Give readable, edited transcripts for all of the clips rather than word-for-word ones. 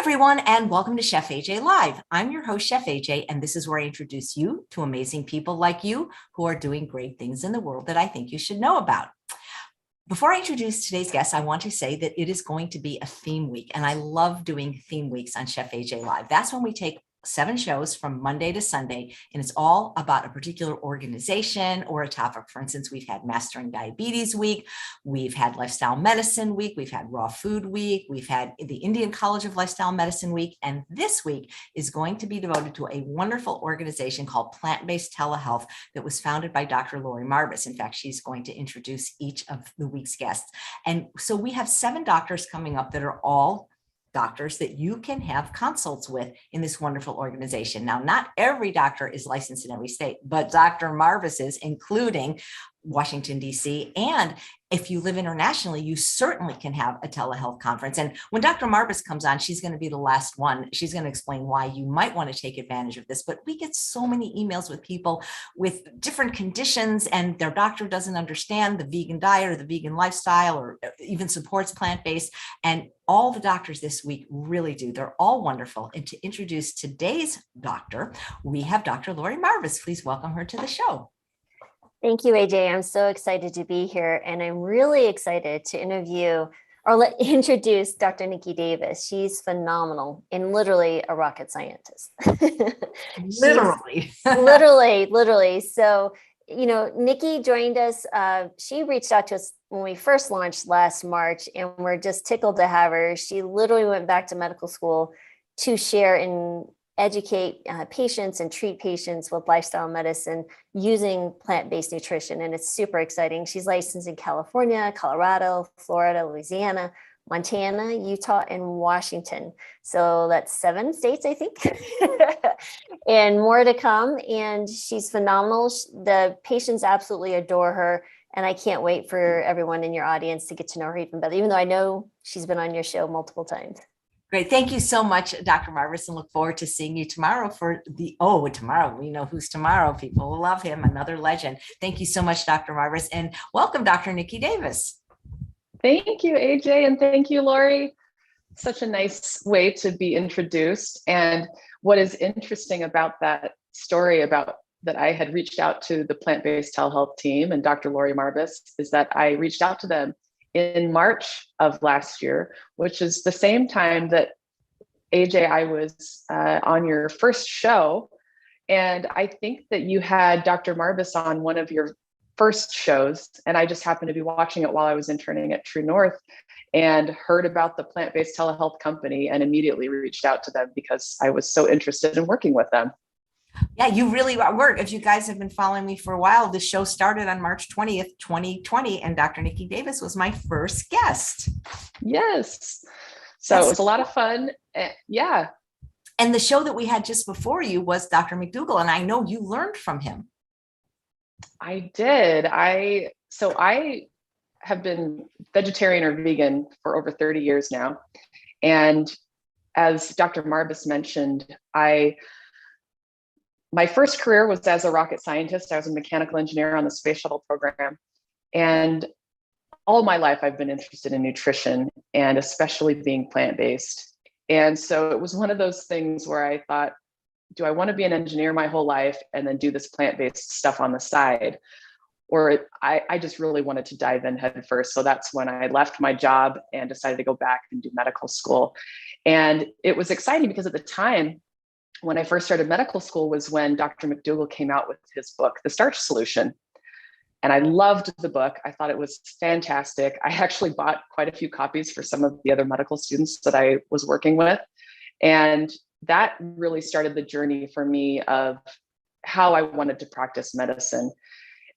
Everyone, and welcome to Chef AJ Live. I'm your host, Chef AJ, and this is where I introduce you to amazing people like you who are doing great things in the world that I think you should know about. Before I introduce today's guest, I want to say that it is going to be a theme week, and I love doing theme weeks on Chef AJ Live. That's when we take 7 shows from Monday to Sunday, and it's all about a particular organization or a topic. For instance, we've had Mastering Diabetes Week, we've had Lifestyle Medicine Week, we've had Raw Food Week, we've had the Indian College of Lifestyle Medicine Week, and this week is going to be devoted to a wonderful organization called Plant-Based Telehealth that was founded by Dr. Lori Marvis. In fact, she's going to introduce each of the week's guests. And so we have 7 doctors coming up that are all doctors that you can have consults with in this wonderful organization. Now, not every doctor is licensed in every state, but Dr. Marvis is, including Washington, D.C. And if you live internationally, you certainly can have a telehealth conference. And when Dr. Marvis comes on, she's going to be the last one. She's going to explain why you might want to take advantage of this. But we get so many emails with people with different conditions and their doctor doesn't understand the vegan diet or the vegan lifestyle or even supports plant-based. And all the doctors this week really do. They're all wonderful. And to introduce today's doctor, we have Dr. Lori Marvis. Please welcome her to the show. Thank you, AJ. I'm so excited to be here, and I'm really excited to introduce Dr. Niki Davis. She's phenomenal and literally a rocket scientist. Literally. literally. So, Niki joined us. She reached out to us when we first launched last March, and we're just tickled to have her. She literally went back to medical school to share and educate patients and treat patients with lifestyle medicine using plant-based nutrition. And it's super exciting. She's licensed in California, Colorado, Florida, Louisiana, Montana, Utah, and Washington. So that's 7 states, I think, and more to come. And she's phenomenal. The patients absolutely adore her. And I can't wait for everyone in your audience to get to know her even better, even though I know she's been on your show multiple times. Great. Thank you so much, Dr. Marvis, and look forward to seeing you tomorrow for tomorrow. We know who's tomorrow. People will love him, another legend. Thank you so much, Dr. Marvis, and welcome, Dr. Niki Davis. Thank you, AJ, and thank you, Lori. Such a nice way to be introduced. And what is interesting about that story about that I had reached out to the plant-based telehealth team and Dr. Lori Marvis is that I reached out to them in March of last year, which is the same time that AJ, I was on your first show. And I think that you had Dr. Marvis on one of your first shows. And I just happened to be watching it while I was interning at True North and heard about the plant-based telehealth company and immediately reached out to them because I was so interested in working with them. Yeah, you really work. If you guys have been following me for a while, the show started on March 20th, 2020, and Dr. Niki Davis was my first guest. Yes. So it was a lot of fun. Yeah. And the show that we had just before you was Dr. McDougall, and I know you learned from him. I did. I have been vegetarian or vegan for over 30 years now. And as Dr. Marvis mentioned, my first career was as a rocket scientist. I was a mechanical engineer on the space shuttle program. And all my life, I've been interested in nutrition and especially being plant-based. And so it was one of those things where I thought, do I want to be an engineer my whole life and then do this plant-based stuff on the side? Or I just really wanted to dive in head first. So that's when I left my job and decided to go back and do medical school. And it was exciting because at the time, when I first started medical school was when Dr. McDougall came out with his book, The Starch Solution. And I loved the book. I thought it was fantastic. I actually bought quite a few copies for some of the other medical students that I was working with. And that really started the journey for me of how I wanted to practice medicine.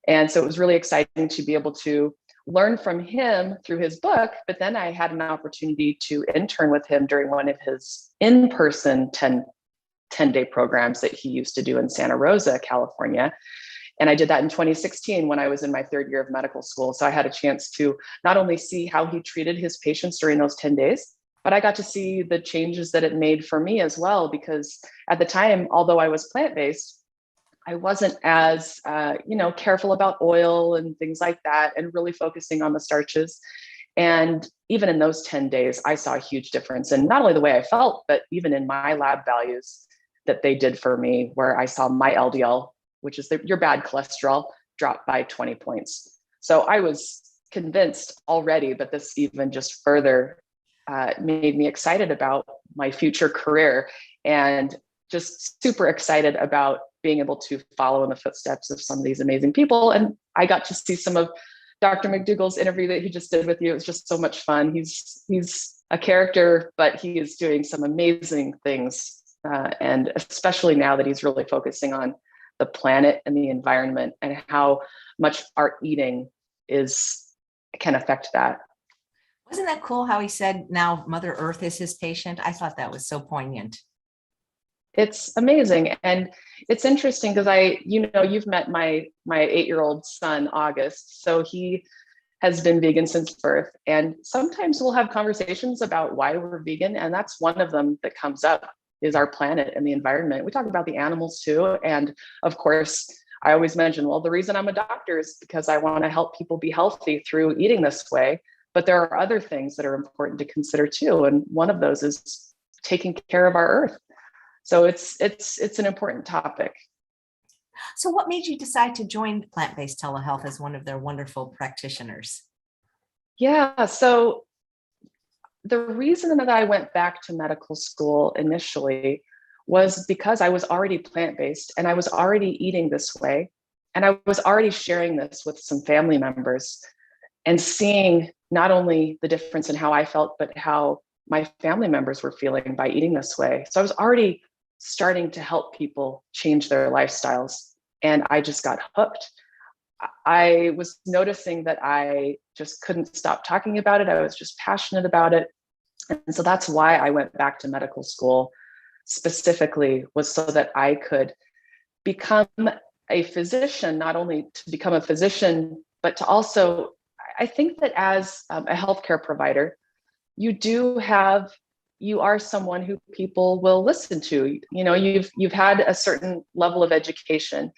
And so it was really exciting to be able to learn from him through his book, but then I had an opportunity to intern with him during one of his in-person 10-day programs that he used to do in Santa Rosa, California. And I did that in 2016 when I was in my 3rd year of medical school. So I had a chance to not only see how he treated his patients during those 10 days, but I got to see the changes that it made for me as well, because at the time, although I was plant-based, I wasn't as, careful about oil and things like that and really focusing on the starches. And even in those 10 days, I saw a huge difference in not only the way I felt, but even in my lab values that they did for me, where I saw my LDL, which is your bad cholesterol, drop by 20 points. So I was convinced already, but this even just further made me excited about my future career, and just super excited about being able to follow in the footsteps of some of these amazing people. And I got to see some of Dr. McDougall's interview that he just did with you. It was just so much fun. He's a character, but he is doing some amazing things. And especially now that he's really focusing on the planet and the environment and how much our eating can affect that. Wasn't that cool how he said now Mother Earth is his patient? I thought that was so poignant. It's amazing. And it's interesting because you've met my 8-year-old son, August. So he has been vegan since birth. And sometimes we'll have conversations about why we're vegan. And that's one of them that comes up, is our planet and the environment. We talk about the animals too. And of course, I always mention, well, the reason I'm a doctor is because I want to help people be healthy through eating this way. But there are other things that are important to consider too. And one of those is taking care of our earth. So it's an important topic. So what made you decide to join plant-based telehealth as one of their wonderful practitioners? Yeah, so the reason that I went back to medical school initially was because I was already plant-based and I was already eating this way. And I was already sharing this with some family members and seeing not only the difference in how I felt, but how my family members were feeling by eating this way. So I was already starting to help people change their lifestyles. And I just got hooked. I was noticing that I just couldn't stop talking about it. I was just passionate about it. And so that's why I went back to medical school specifically, was so that I could become a physician, not only to become a physician, but to also, I think that as a healthcare provider, you are someone who people will listen to. You've had a certain level of education.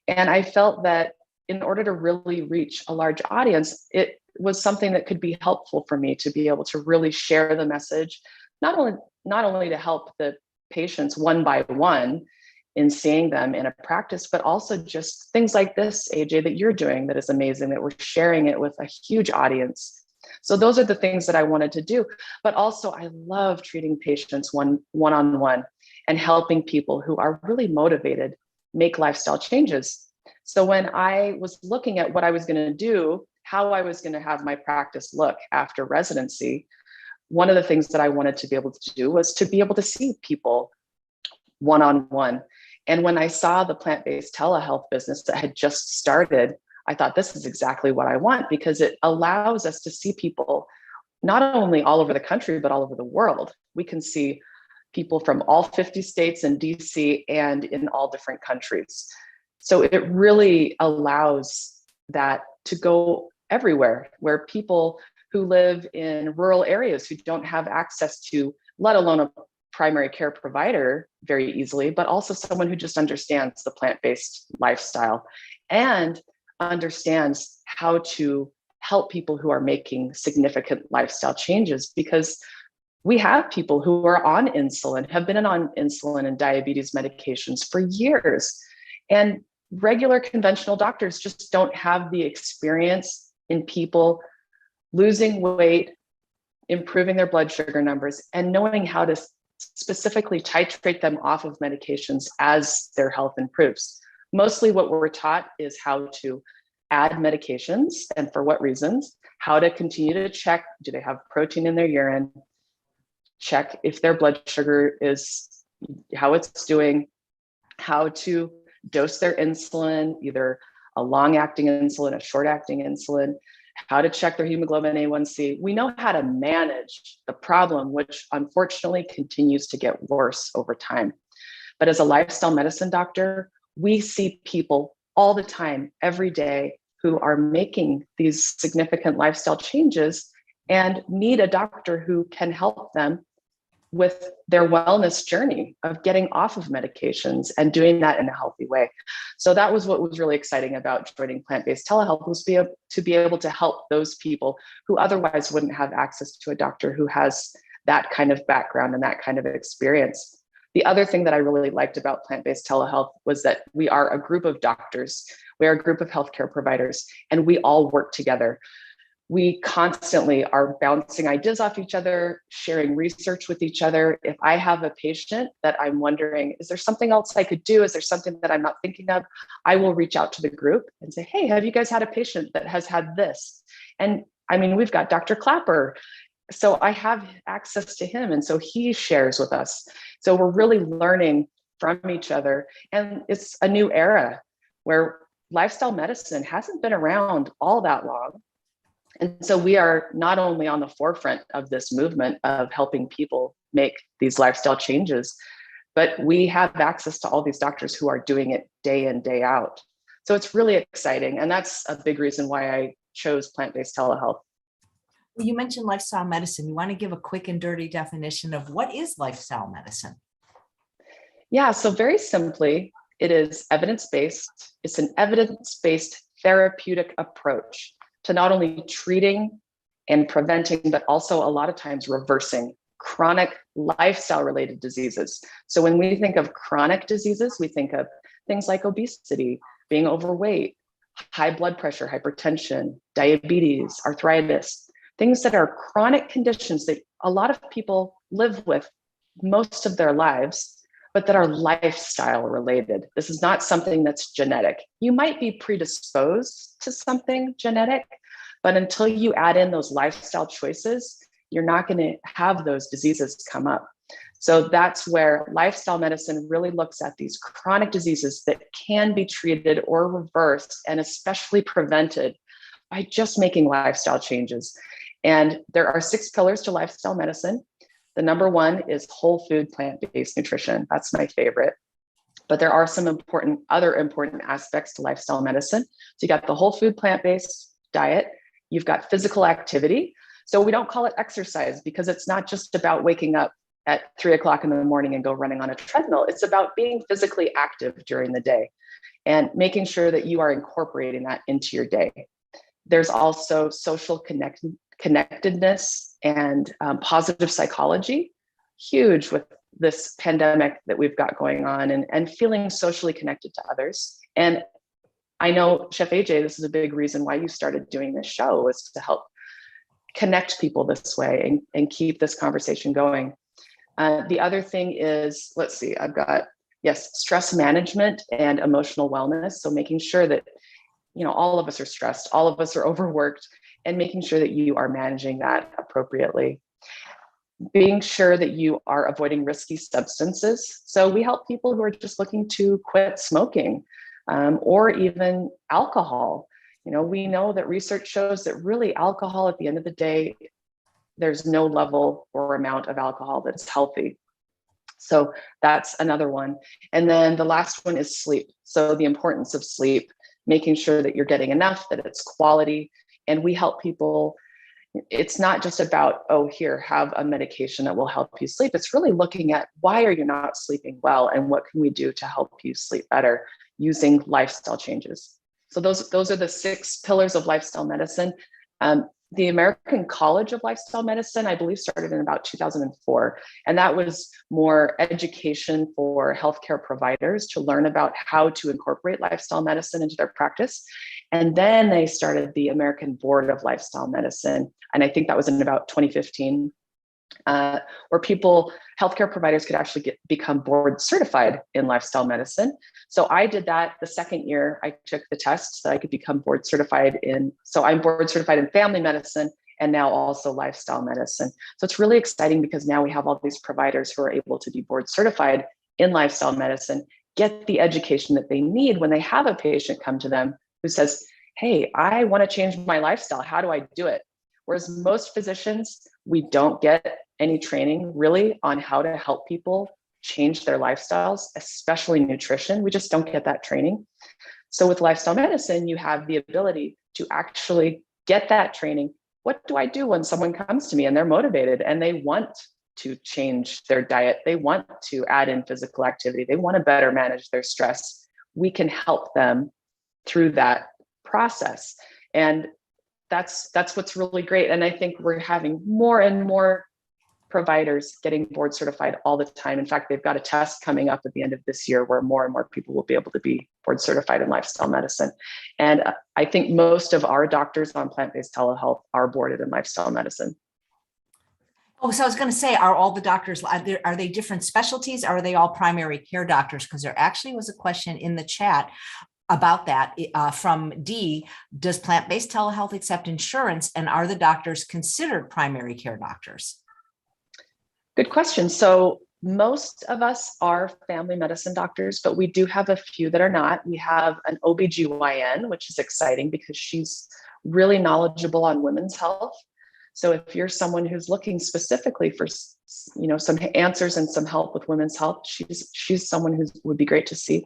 And I felt that in order to really reach a large audience, it was something that could be helpful for me to be able to really share the message, not only to help the patients one by one in seeing them in a practice, but also just things like this, AJ, that you're doing that is amazing, that we're sharing it with a huge audience. So those are the things that I wanted to do. But also I love treating patients one-on-one and helping people who are really motivated make lifestyle changes. So when I was looking at what I was going to do, how I was going to have my practice look after residency, one of the things that I wanted to be able to do was to be able to see people one-on-one. And when I saw the plant-based telehealth business that had just started, I thought, this is exactly what I want, because it allows us to see people not only all over the country, but all over the world. We can see people from all 50 states and DC and in all different countries. So it really allows that to go everywhere, where people who live in rural areas who don't have access to, let alone a primary care provider very easily, but also someone who just understands the plant-based lifestyle and understands how to help people who are making significant lifestyle changes. Because we have people who are on insulin, have been on insulin and diabetes medications for years. And regular conventional doctors just don't have the experience in people losing weight, improving their blood sugar numbers, and knowing how to specifically titrate them off of medications as their health improves. Mostly what we're taught is how to add medications and for what reasons, how to continue to check, do they have protein in their urine, check if their blood sugar is, how it's doing, how to dose their insulin, either a long-acting insulin, a short-acting insulin, how to check their hemoglobin A1C. We know how to manage the problem, which unfortunately continues to get worse over time. But as a lifestyle medicine doctor, we see people all the time, every day, who are making these significant lifestyle changes and need a doctor who can help them with their wellness journey of getting off of medications and doing that in a healthy way. So that was what was really exciting about joining plant-based telehealth, was to be able to help those people who otherwise wouldn't have access to a doctor who has that kind of background and that kind of experience. The other thing that I really liked about plant-based telehealth was that we are a group of doctors, we are a group of healthcare providers, and we all work together. We constantly are bouncing ideas off each other, sharing research with each other. If I have a patient that I'm wondering, is there something else I could do? Is there something that I'm not thinking of? I will reach out to the group and say, hey, have you guys had a patient that has had this? And I mean, we've got Dr. Clapper. So I have access to him. And so he shares with us. So we're really learning from each other. And it's a new era where lifestyle medicine hasn't been around all that long. And so we are not only on the forefront of this movement of helping people make these lifestyle changes, but we have access to all these doctors who are doing it day in, day out. So it's really exciting. And that's a big reason why I chose plant-based telehealth. Well, you mentioned lifestyle medicine. You want to give a quick and dirty definition of what is lifestyle medicine? Yeah, so very simply, it is evidence-based. It's an evidence-based therapeutic approach to not only treating and preventing, but also a lot of times reversing chronic lifestyle-related diseases. So when we think of chronic diseases, we think of things like obesity, being overweight, high blood pressure, hypertension, diabetes, arthritis, things that are chronic conditions that a lot of people live with most of their lives, but that are lifestyle related. This is not something that's genetic. You might be predisposed to something genetic, but until you add in those lifestyle choices, you're not going to have those diseases come up. So that's where lifestyle medicine really looks at these chronic diseases that can be treated or reversed, and especially prevented by just making lifestyle changes. And there are 6 pillars to lifestyle medicine. The number 1 is whole food plant-based nutrition. That's my favorite. But there are some other important aspects to lifestyle medicine. So you got the whole food plant-based diet. You've got physical activity. So we don't call it exercise because it's not just about waking up at 3 o'clock in the morning and go running on a treadmill. It's about being physically active during the day and making sure that you are incorporating that into your day. There's also social connectedness and positive psychology, huge with this pandemic that we've got going on, and feeling socially connected to others. And I know, Chef AJ, this is a big reason why you started doing this show, was to help connect people this way and keep this conversation going. The other thing is, let's see, I've got, yes, stress management and emotional wellness. So making sure that, you know, all of us are stressed, all of us are overworked, and making sure that you are managing that appropriately. Being sure that you are avoiding risky substances. So we help people who are just looking to quit smoking, or even alcohol. You know, we know that research shows that really alcohol, at the end of the day, there's no level or amount of alcohol that's healthy. So that's another one. And then the last one is sleep. So the importance of sleep, making sure that you're getting enough, that it's quality. And we help people. It's not just about, oh, here, have a medication that will help you sleep. It's really looking at, why are you not sleeping well, and what can we do to help you sleep better using lifestyle changes. So those are the 6 pillars of lifestyle medicine. The American College of Lifestyle Medicine, I believe, started in about 2004. And that was more education for healthcare providers to learn about how to incorporate lifestyle medicine into their practice. And then they started the American Board of Lifestyle Medicine. And I think that was in about 2015, where healthcare providers could actually become board certified in lifestyle medicine. So I did that the second year I took the test so I could become board certified so I'm board certified in family medicine and now also lifestyle medicine. So it's really exciting because now we have all these providers who are able to be board certified in lifestyle medicine, get the education that they need when they have a patient come to them who says, hey, I want to change my lifestyle. How do I do it? Whereas most physicians, we don't get any training really on how to help people change their lifestyles, especially nutrition. We just don't get that training. So with lifestyle medicine, you have the ability to actually get that training. What do I do when someone comes to me and they're motivated and they want to change their diet. They want to add in physical activity. They want to better manage their stress. We can help them through that process. And that's what's really great. And I think we're having more and more providers getting board certified all the time. In fact, they've got a test coming up at the end of this year where more and more people will be able to be board certified in lifestyle medicine. And I think most of our doctors on plant-based telehealth are boarded in lifestyle medicine. Oh, so I was going to say, are all the doctors, are they different specialties? Or are they all primary care doctors? Because there actually was a question in the chat about that from D. Does plant-based telehealth accept insurance, and are the doctors considered primary care doctors? Good question. So most of us are family medicine doctors, but we do have a few that are not. We have an OBGYN, which is exciting because she's really knowledgeable on women's health. So if you're someone who's looking specifically for, some answers and some help with women's health, she's someone who would be great to see.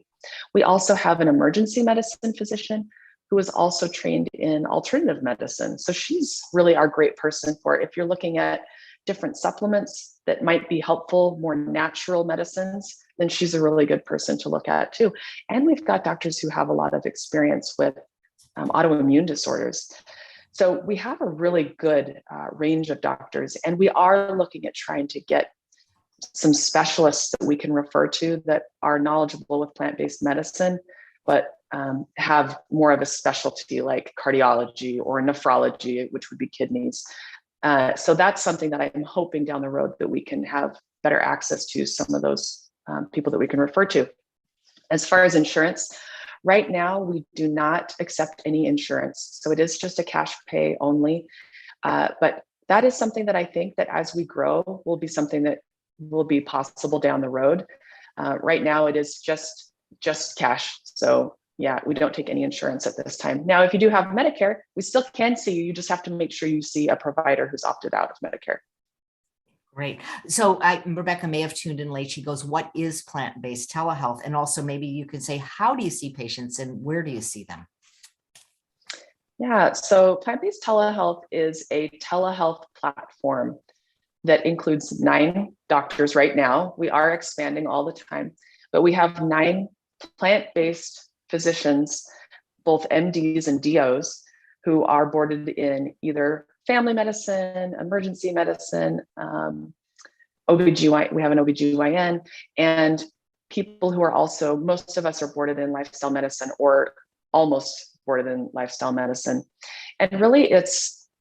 We also have an emergency medicine physician who is also trained in alternative medicine. So she's really our great person for it. If you're looking at different supplements that might be helpful, more natural medicines, then she's a really good person to look at too. And we've got doctors who have a lot of experience with autoimmune disorders. So we have a really good range of doctors, and we are looking at trying to get some specialists that we can refer to that are knowledgeable with plant-based medicine, but have more of a specialty like cardiology or nephrology, which would be kidneys. So that's something that I'm hoping down the road that we can have better access to some of those people that we can refer to. As far as insurance, right now we do not accept any insurance. So it is just a cash pay only. But that is something that I think that as we grow will be something that will be possible down the road. Right now it is just cash. So yeah, we don't take any insurance at this time. Now, if you do have Medicare, we still can see you. You just have to make sure you see a provider who's opted out of Medicare. Great. So Rebecca may have tuned in late. She goes, what is plant-based telehealth? And also maybe you can say, how do you see patients and where do you see them? Yeah, so plant-based telehealth is a telehealth platform that includes 9 doctors right now. We are expanding all the time, but we have 9 plant-based physicians, both MDs and DOs, who are boarded in either family medicine, emergency medicine, OBGYN, we have an OBGYN, and people who are also, most of us are boarded in lifestyle medicine or almost boarded in lifestyle medicine. And really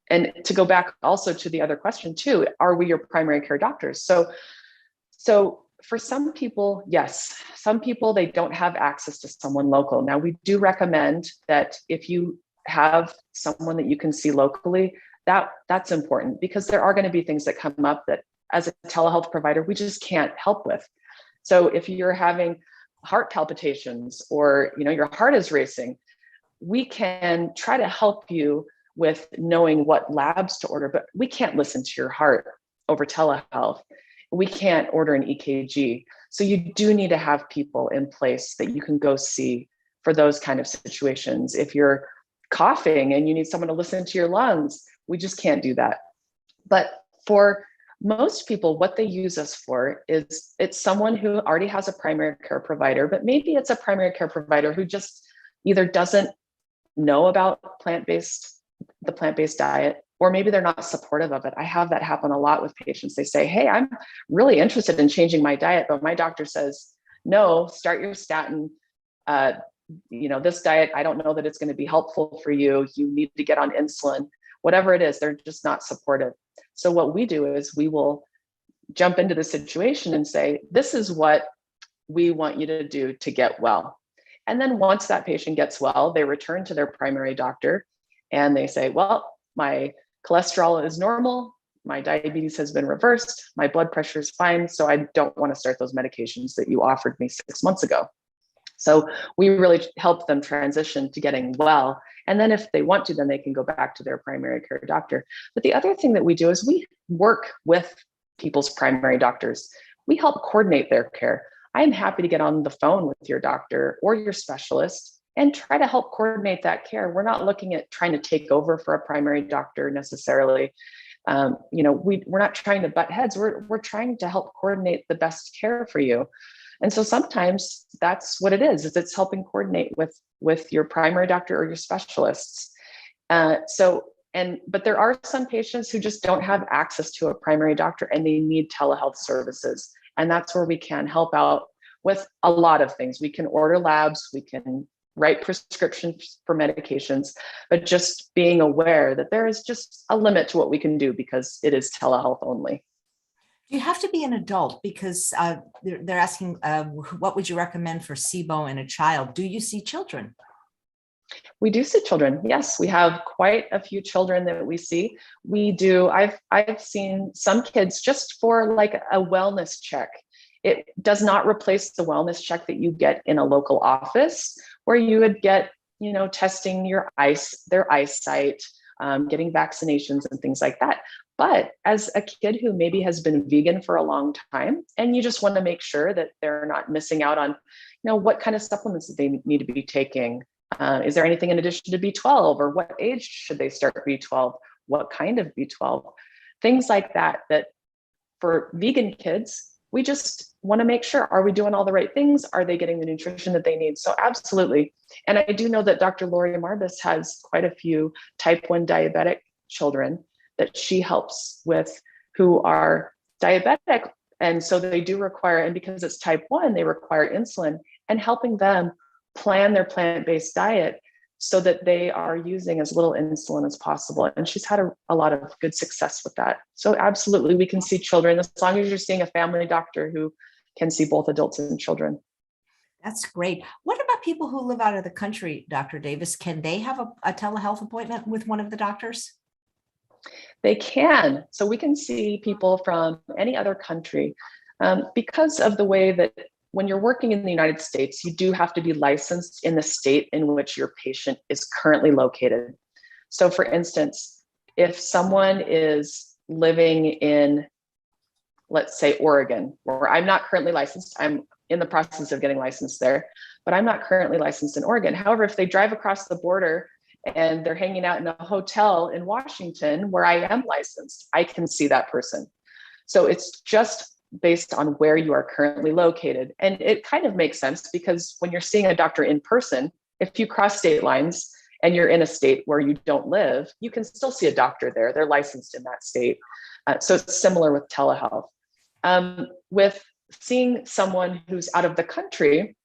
and to go back also to the other question too, are we your primary care doctors? So for some people, yes, some people, they don't have access to someone local. Now, we do recommend that if you have someone that you can see locally, that's important because there are going to be things that come up that as a telehealth provider, we just can't help with. So if you're having heart palpitations or, your heart is racing, we can try to help you with knowing what labs to order, but we can't listen to your heart over telehealth. We can't order an EKG. So you do need to have people in place that you can go see for those kind of situations. If you're coughing and you need someone to listen to your lungs, we just can't do that. But for most people, what they use us for is it's someone who already has a primary care provider, but maybe it's a primary care provider who just either doesn't know about the plant-based diet, or maybe they're not supportive of it. I have that happen a lot with patients. They say, hey, I'm really interested in changing my diet, but my doctor says, no, start your statin. This diet, I don't know that it's going to be helpful for you. You need to get on insulin. Whatever it is, they're just not supportive. So what we do is we will jump into the situation and say, this is what we want you to do to get well. And then once that patient gets well, they return to their primary doctor and they say, well, my cholesterol is normal, my diabetes has been reversed, my blood pressure is fine, so I don't want to start those medications that you offered me 6 months ago. So we really help them transition to getting well. And then if they want to, then they can go back to their primary care doctor. But the other thing that we do is we work with people's primary doctors. We help coordinate their care. I'm happy to get on the phone with your doctor or your specialist and try to help coordinate that care. We're not looking at trying to take over for a primary doctor necessarily. We're not trying to butt heads. We're trying to help coordinate the best care for you. And so sometimes that's what it is it's helping coordinate with your primary doctor or your specialists. But there are some patients who just don't have access to a primary doctor and they need telehealth services. And that's where we can help out with a lot of things. We can order labs, we can write prescriptions for medications, but just being aware that there is just a limit to what we can do because it is telehealth only. You have to be an adult because they're asking, what would you recommend for SIBO in a child? Do you see children? We do see children. Yes, we have quite a few children that we see. We do. I've seen some kids just for like a wellness check. It does not replace the wellness check that you get in a local office where you would get, testing their eyesight, getting vaccinations and things like that. But as a kid who maybe has been vegan for a long time, and you just want to make sure that they're not missing out on, what kind of supplements that they need to be taking. Is there anything in addition to B12, or what age should they start B12? What kind of B12? Things like that for vegan kids, we just want to make sure, are we doing all the right things? Are they getting the nutrition that they need? So absolutely. And I do know that Dr. Lori Marbus has quite a few type 1 diabetic children that she helps with who are diabetic. And so they do require, and because it's type 1, they require insulin, and helping them plan their plant-based diet so that they are using as little insulin as possible. And she's had a lot of good success with that. So absolutely, we can see children as long as you're seeing a family doctor who can see both adults and children. That's great. What about people who live out of the country, Dr. Davis? Can they have a telehealth appointment with one of the doctors? They can. So we can see people from any other country because of the way that when you're working in the United States, you do have to be licensed in the state in which your patient is currently located. So for instance, if someone is living in, let's say, Oregon, where I'm not currently licensed, I'm in the process of getting licensed there, but I'm not currently licensed in Oregon. However, if they drive across the border and they're hanging out in a hotel in Washington where I am licensed, I can see that person. So it's just based on where you are currently located. And it kind of makes sense because when you're seeing a doctor in person, if you cross state lines and you're in a state where you don't live, you can still see a doctor there. They're licensed in that state. So it's similar with telehealth. With seeing someone who's out of the country,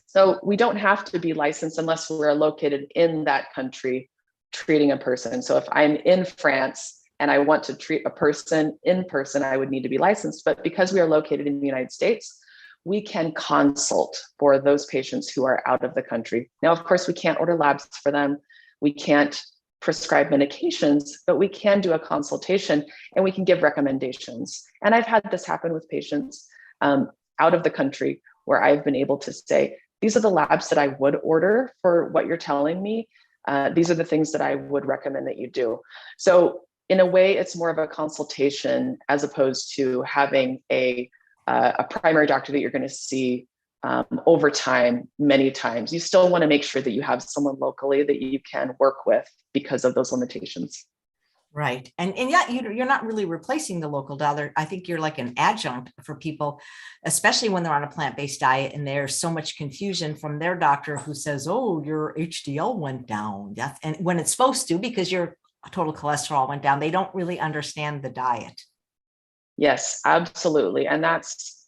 so we don't have to be licensed unless we're located in that country treating a person. So if I'm in France and I want to treat a person in person, I would need to be licensed. But because we are located in the United States, we can consult for those patients who are out of the country. Now, of course, we can't order labs for them. We can't prescribe medications, but we can do a consultation and we can give recommendations. And I've had this happen with patients out of the country where I've been able to say, these are the labs that I would order for what you're telling me. These are the things that I would recommend that you do. So in a way, it's more of a consultation as opposed to having a primary doctor that you're going to see over time, many times. You still want to make sure that you have someone locally that you can work with because of those limitations. Right. And yet you're not really replacing the local dollar. I think you're like an adjunct for people, especially when they're on a plant-based diet and there's so much confusion from their doctor who says, oh, your HDL went down. And when it's supposed to, because your total cholesterol went down, they don't really understand the diet. Yes, absolutely. And that's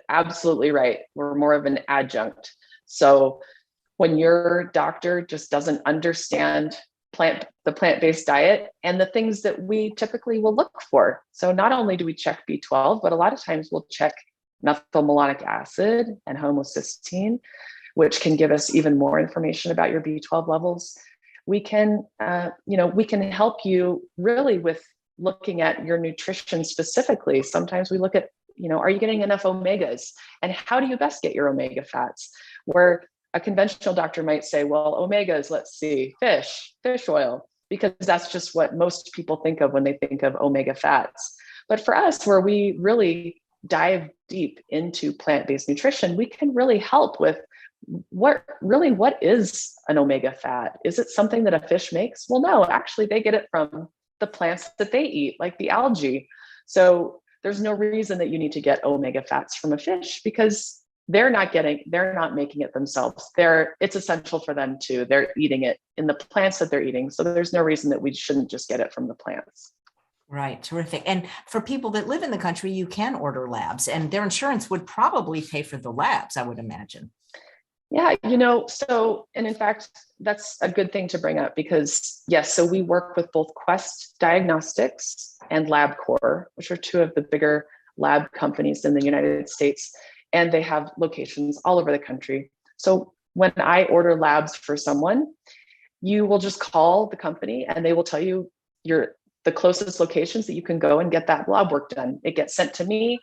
absolutely right. We're more of an adjunct. So when your doctor just doesn't understand the plant-based diet and the things that we typically will look for. So not only do we check B12, but a lot of times we'll check methylmalonic acid and homocysteine, which can give us even more information about your B12 levels. We can help you really with looking at your nutrition specifically. Sometimes we look at, are you getting enough omegas? And how do you best get your omega fats? Where a conventional doctor might say, well, omegas, let's see, fish oil, because that's just what most people think of when they think of omega fats. But for us, where we really dive deep into plant-based nutrition, we can really help with what is an omega fat? Is it something that a fish makes? Well, no, actually they get it from the plants that they eat, like the algae. So there's no reason that you need to get omega fats from a fish, because they're not making it themselves. It's essential for them too. They're eating it in the plants that they're eating. So there's no reason that we shouldn't just get it from the plants. Right. Terrific. And for people that live in the country, you can order labs, and their insurance would probably pay for the labs, I would imagine. Yeah, and in fact, that's a good thing to bring up, because yes, so we work with both Quest Diagnostics and LabCorp, which are two of the bigger lab companies in the United States, and they have locations all over the country. So when I order labs for someone, you will just call the company and they will tell you the closest locations that you can go and get that lab work done. It gets sent to me,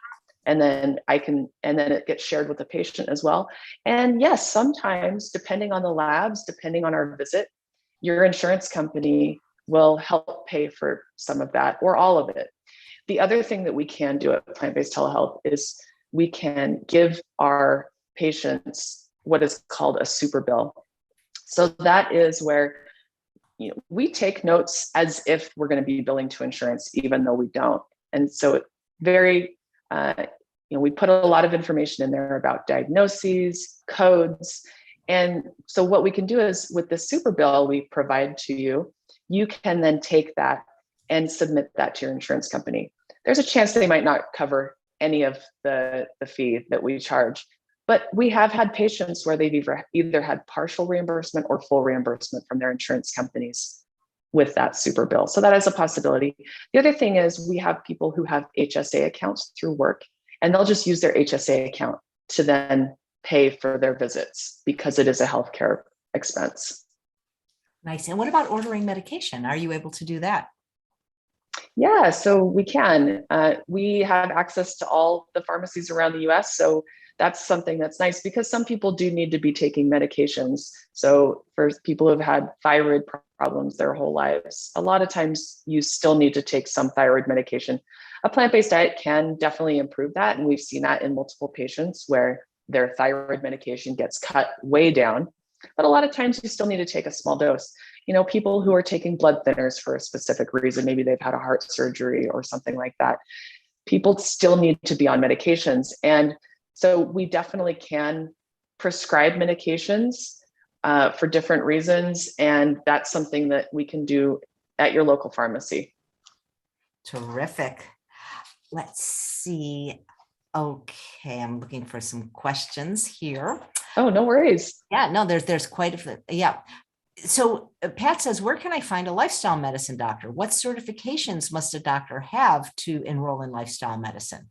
and then it gets shared with the patient as well. And yes, sometimes depending on the labs, depending on our visit, your insurance company will help pay for some of that or all of it. The other thing that we can do at Plant-Based Telehealth is we can give our patients what is called a super bill. So that is where we take notes as if we're going to be billing to insurance, even though we don't. And so we put a lot of information in there about diagnoses, codes. And so what we can do is, with the super bill we provide to you, you can then take that and submit that to your insurance company. There's a chance they might not cover any of the fee that we charge, but we have had patients where they've either had partial reimbursement or full reimbursement from their insurance companies with that super bill. So that is a possibility. The other thing is, we have people who have HSA accounts through work, and they'll just use their HSA account to then pay for their visits, because it is a healthcare expense. Nice. And what about ordering medication? Are you able to do that? Yeah, so we can. We have access to all the pharmacies around the US. So that's something that's nice, because some people do need to be taking medications. So for people who've had thyroid problems their whole lives, a lot of times you still need to take some thyroid medication. A plant-based diet can definitely improve that. And we've seen that in multiple patients where their thyroid medication gets cut way down. But a lot of times you still need to take a small dose. People who are taking blood thinners for a specific reason, maybe they've had a heart surgery or something like that, people still need to be on medications. And so we definitely can prescribe medications for different reasons. And that's something that we can do at your local pharmacy. Terrific. Let's see. Okay, I'm looking for some questions here. Oh, no worries. Yeah, no, there's quite a few. Yeah. So Pat says, where can I find a lifestyle medicine doctor? What certifications must a doctor have to enroll in lifestyle medicine?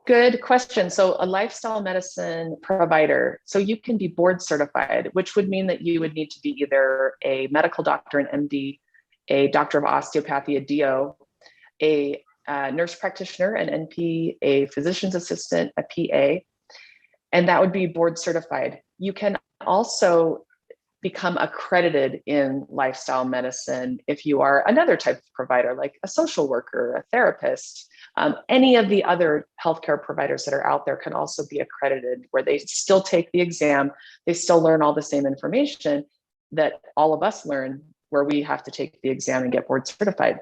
Good question. So a lifestyle medicine provider, so you can be board certified, which would mean that you would need to be either a medical doctor, an MD, a doctor of osteopathy, a DO, a nurse practitioner, an NP, a physician's assistant, a PA, and that would be board certified. You can also become accredited in lifestyle medicine if you are another type of provider, like a social worker, a therapist. Any of the other healthcare providers that are out there can also be accredited, where they still take the exam, they still learn all the same information that all of us learn, where we have to take the exam and get board certified.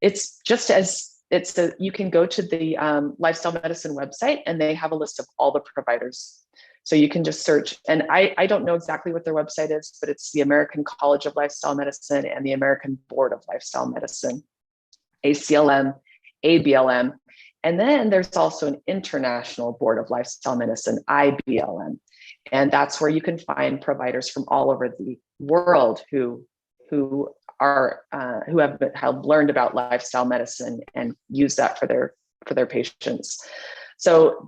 You can go to the lifestyle medicine website, and they have a list of all the providers. So you can just search, and I don't know exactly what their website is, but it's the American College of Lifestyle Medicine and the American Board of Lifestyle Medicine, ACLM, ABLM. And then there's also an International Board of Lifestyle Medicine, IBLM. And that's where you can find providers from all over the world who have learned about lifestyle medicine and use that for their patients. So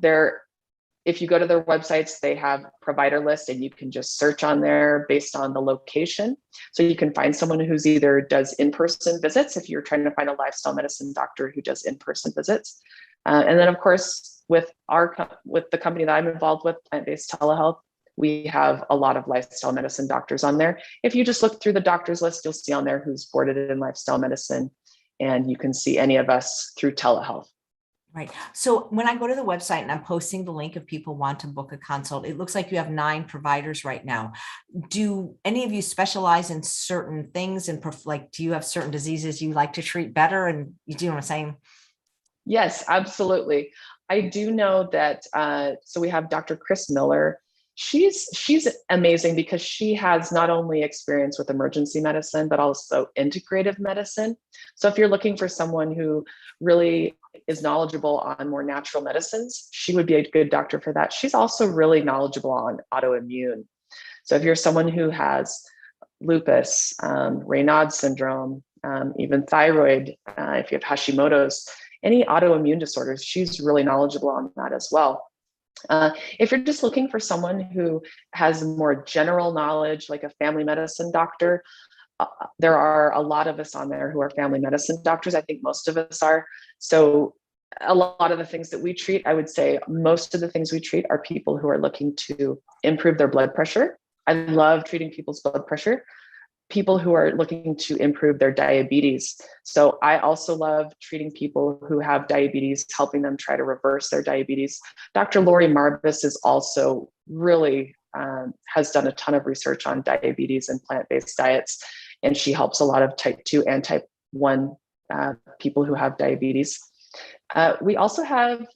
if you go to their websites, they have provider lists, and you can just search on there based on the location. So you can find someone who's either does in-person visits, if you're trying to find a lifestyle medicine doctor who does in-person visits. And then of course, with the company that I'm involved with, Plant-Based Telehealth, we have a lot of lifestyle medicine doctors on there. If you just look through the doctors list, you'll see on there who's boarded in lifestyle medicine, and you can see any of us through telehealth. Right. So when I go to the website and I'm posting the link if people want to book a consult, it looks like you have 9 providers right now. Do any of you specialize in certain things and like, do you have certain diseases you like to treat better? And you do what I'm saying? Yes, absolutely. I do know that. So we have Dr. Chris Miller. She's amazing because she has not only experience with emergency medicine, but also integrative medicine. So if you're looking for someone who really is knowledgeable on more natural medicines, she would be a good doctor for that. She's also really knowledgeable on autoimmune. So if you're someone who has lupus, Raynaud's syndrome, even thyroid, if you have Hashimoto's, any autoimmune disorders, she's really knowledgeable on that as well. If you're just looking for someone who has more general knowledge, like a family medicine doctor, there are a lot of us on there who are family medicine doctors. I think most of us are. So a lot of the things that we treat, I would say most of the things we treat are people who are looking to improve their blood pressure. I love treating people's blood pressure. People who are looking to improve their diabetes. So I also love treating people who have diabetes, helping them try to reverse their diabetes. Dr. Lori Marbus is also really has done a ton of research on diabetes and plant-based diets, and she helps a lot of type 2 and type 1 people who have diabetes. We also have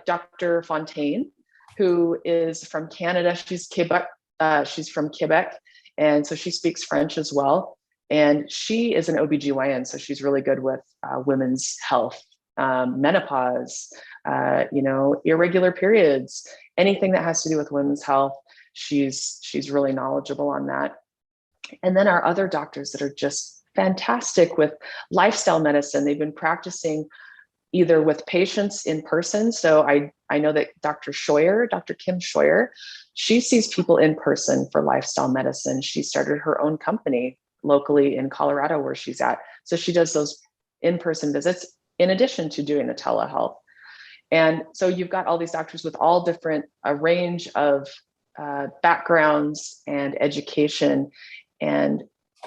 Dr. Fontaine, who is from Canada. She's from Quebec. And so she speaks French as well. And she is an OBGYN. So she's really good with women's health, menopause, irregular periods, anything that has to do with women's health. She's really knowledgeable on that. And then our other doctors that are just fantastic with lifestyle medicine. They've been practicing either with patients in person. So I know that Dr. Kim Scheuer, she sees people in person for lifestyle medicine. She started her own company locally in Colorado where she's at. So she does those in-person visits in addition to doing the telehealth. And so you've got all these doctors with all different, a range of backgrounds and education. And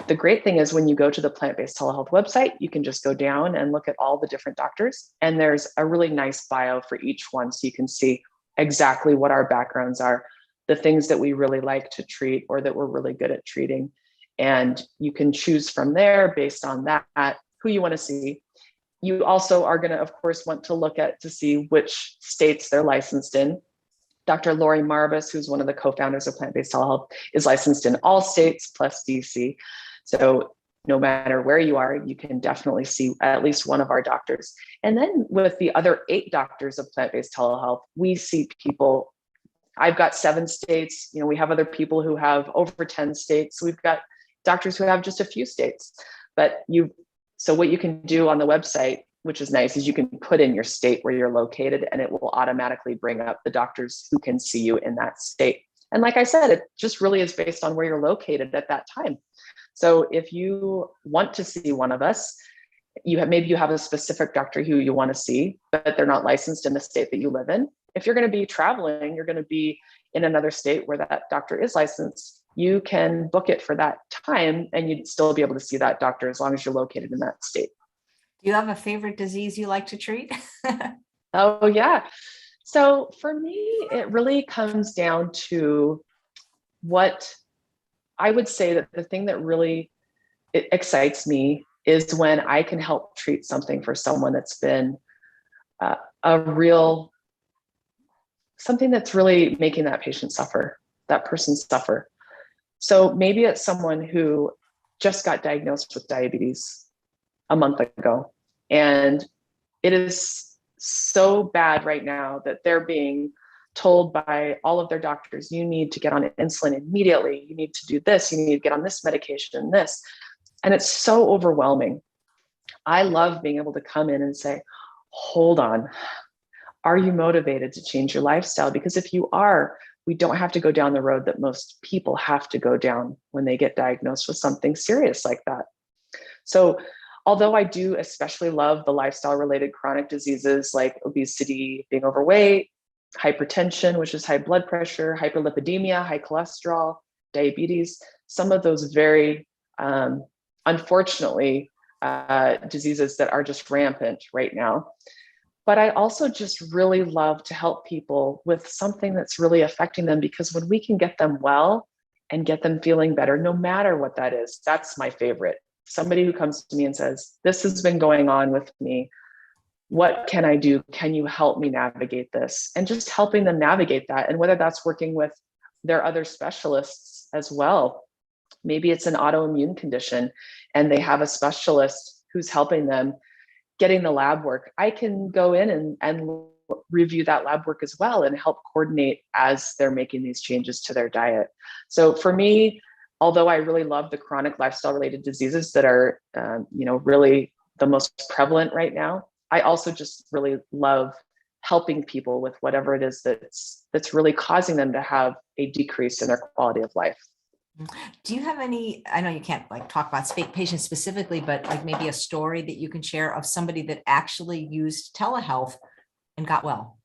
the great thing is when you go to the plant-based telehealth website, you can just go down and look at all the different doctors. And there's a really nice bio for each one. So you can see exactly what our backgrounds are, the things that we really like to treat or that we're really good at treating. And you can choose from there based on that, who you want to see. You also are going to, of course, want to look at to see which states they're licensed in. Dr. Lori Marbus, who's one of the co-founders of Plant-Based Telehealth, is licensed in all states plus DC. So no matter where you are, you can definitely see at least one of our doctors. And then with the other 8 doctors of Plant-Based Telehealth, we see people. I've got 7 states. We have other people who have over 10 states. We've got doctors who have just a few states. So what you can do on the website, which is nice, is you can put in your state where you're located and it will automatically bring up the doctors who can see you in that state. And like I said, it just really is based on where you're located at that time. So if you want to see one of us, maybe you have a specific doctor who you want to see, but they're not licensed in the state that you live in. If you're going to be traveling, you're going to be in another state where that doctor is licensed, you can book it for that time and you'd still be able to see that doctor as long as you're located in that state. Do you have a favorite disease you like to treat? Oh, yeah. So for me, it really comes down to what I would say that the thing that really excites me is when I can help treat something for someone that's been something that's really making that patient suffer, that person suffer. So maybe it's someone who just got diagnosed with diabetes a month ago, and it is so bad right now that they're being told by all of their doctors, you need to get on insulin immediately. You need to do this. You need to get on this medication, this. And it's so overwhelming. I love being able to come in and say, hold on, are you motivated to change your lifestyle? Because if you are, we don't have to go down the road that most people have to go down when they get diagnosed with something serious like that. So although I do especially love the lifestyle related chronic diseases like obesity, being overweight, hypertension, which is high blood pressure, hyperlipidemia, high cholesterol, diabetes, some of those very, unfortunately, diseases that are just rampant right now. But I also just really love to help people with something that's really affecting them, because when we can get them well and get them feeling better, no matter what that is, that's my favorite. Somebody who comes to me and says, this has been going on with me. What can I do? Can you help me navigate this? And just helping them navigate that. And whether that's working with their other specialists as well. Maybe it's an autoimmune condition and they have a specialist who's helping them getting the lab work. I can go in and review that lab work as well and help coordinate as they're making these changes to their diet. So for me, although I really love the chronic lifestyle related diseases that are, really the most prevalent right now, I also just really love helping people with whatever it is that's really causing them to have a decrease in their quality of life. Do you have any, I know you can't like talk about patients specifically, but like maybe a story that you can share of somebody that actually used telehealth and got well?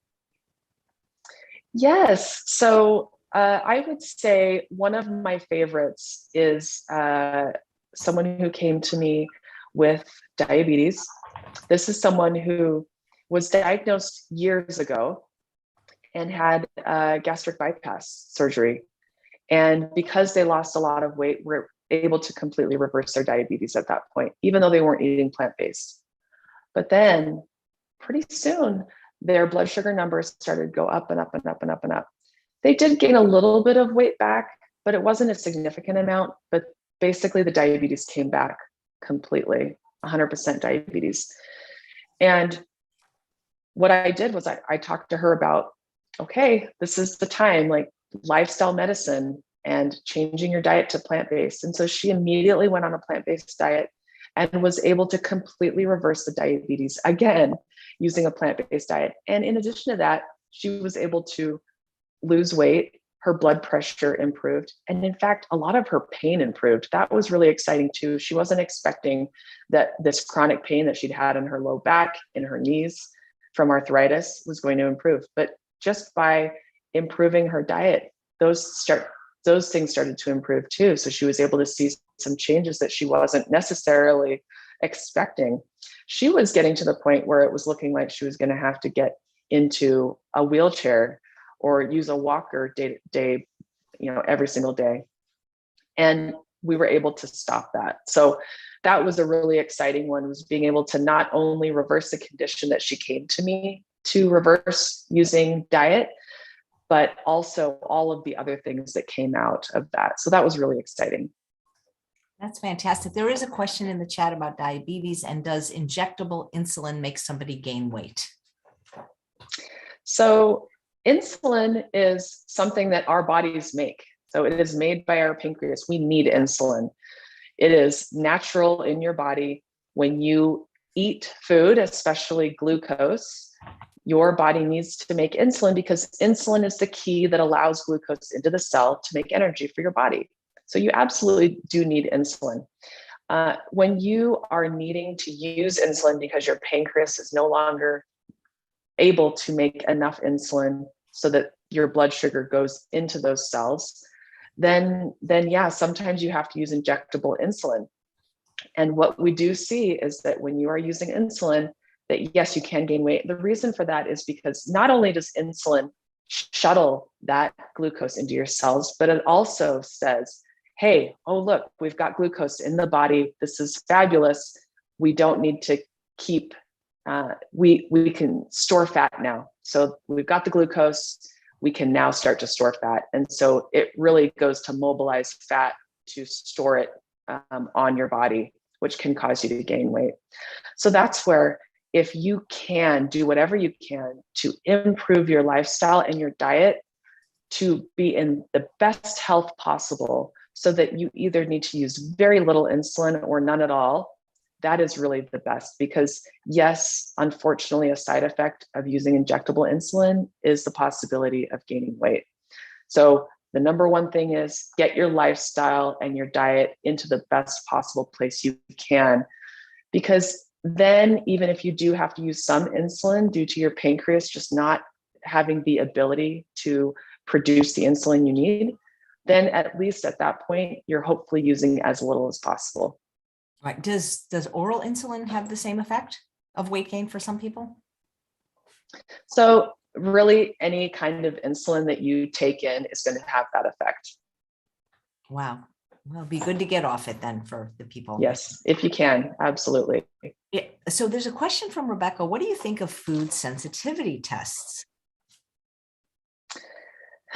Yes. So I would say one of my favorites is someone who came to me with diabetes. This is someone who was diagnosed years ago and had gastric bypass surgery. And because they lost a lot of weight, were able to completely reverse their diabetes at that point, even though they weren't eating plant-based. But then pretty soon, their blood sugar numbers started to go up and up and up and up and up. They did gain a little bit of weight back, but it wasn't a significant amount. But basically the diabetes came back completely, 100% diabetes. And what I did was I talked to her about, okay, this is the time, like lifestyle medicine and changing your diet to plant-based. And so she immediately went on a plant-based diet and was able to completely reverse the diabetes again using a plant-based diet. And in addition to that, she was able to lose weight, her blood pressure improved, and in fact, a lot of her pain improved. That was really exciting too. She wasn't expecting that this chronic pain that she'd had in her low back, in her knees from arthritis was going to improve. But just by improving her diet, those things started to improve too. So she was able to see some changes that she wasn't necessarily expecting. She was getting to the point where it was looking like she was going to have to get into a wheelchair or use a walker day to day, every single day. And we were able to stop that. So that was a really exciting one, was being able to not only reverse the condition that she came to me to reverse using diet, but also all of the other things that came out of that. So that was really exciting. That's fantastic. There is a question in the chat about diabetes, and does injectable insulin make somebody gain weight? So insulin is something that our bodies make. So it is made by our pancreas. We need insulin. It is natural in your body. When you eat food, especially glucose, your body needs to make insulin, because insulin is the key that allows glucose into the cell to make energy for your body. So you absolutely do need insulin. When you are needing to use insulin because your pancreas is no longer able to make enough insulin so that your blood sugar goes into those cells, then yeah, sometimes you have to use injectable insulin. And what we do see is that when you are using insulin, that yes, you can gain weight. The reason for that is because not only does insulin shuttle that glucose into your cells, but it also says, hey, oh, look, we've got glucose in the body. This is fabulous. We don't need to keep, we can store fat now. So we've got the glucose, we can now start to store fat. And so it really goes to mobilize fat to store it on your body, which can cause you to gain weight. So that's where, if you can do whatever you can to improve your lifestyle and your diet to be in the best health possible, so that you either need to use very little insulin or none at all, that is really the best. Because yes, unfortunately, a side effect of using injectable insulin is the possibility of gaining weight. So the number one thing is get your lifestyle and your diet into the best possible place you can, because then even if you do have to use some insulin due to your pancreas just not having the ability to produce the insulin you need, then at least at that point, you're hopefully using as little as possible. Right. Does oral insulin have the same effect of weight gain for some people? So really any kind of insulin that you take in is going to have that effect. Wow. Well, it'd be good to get off it then for the people. Yes, if you can, absolutely. Yeah. So there's a question from Rebecca. What do you think of food sensitivity tests?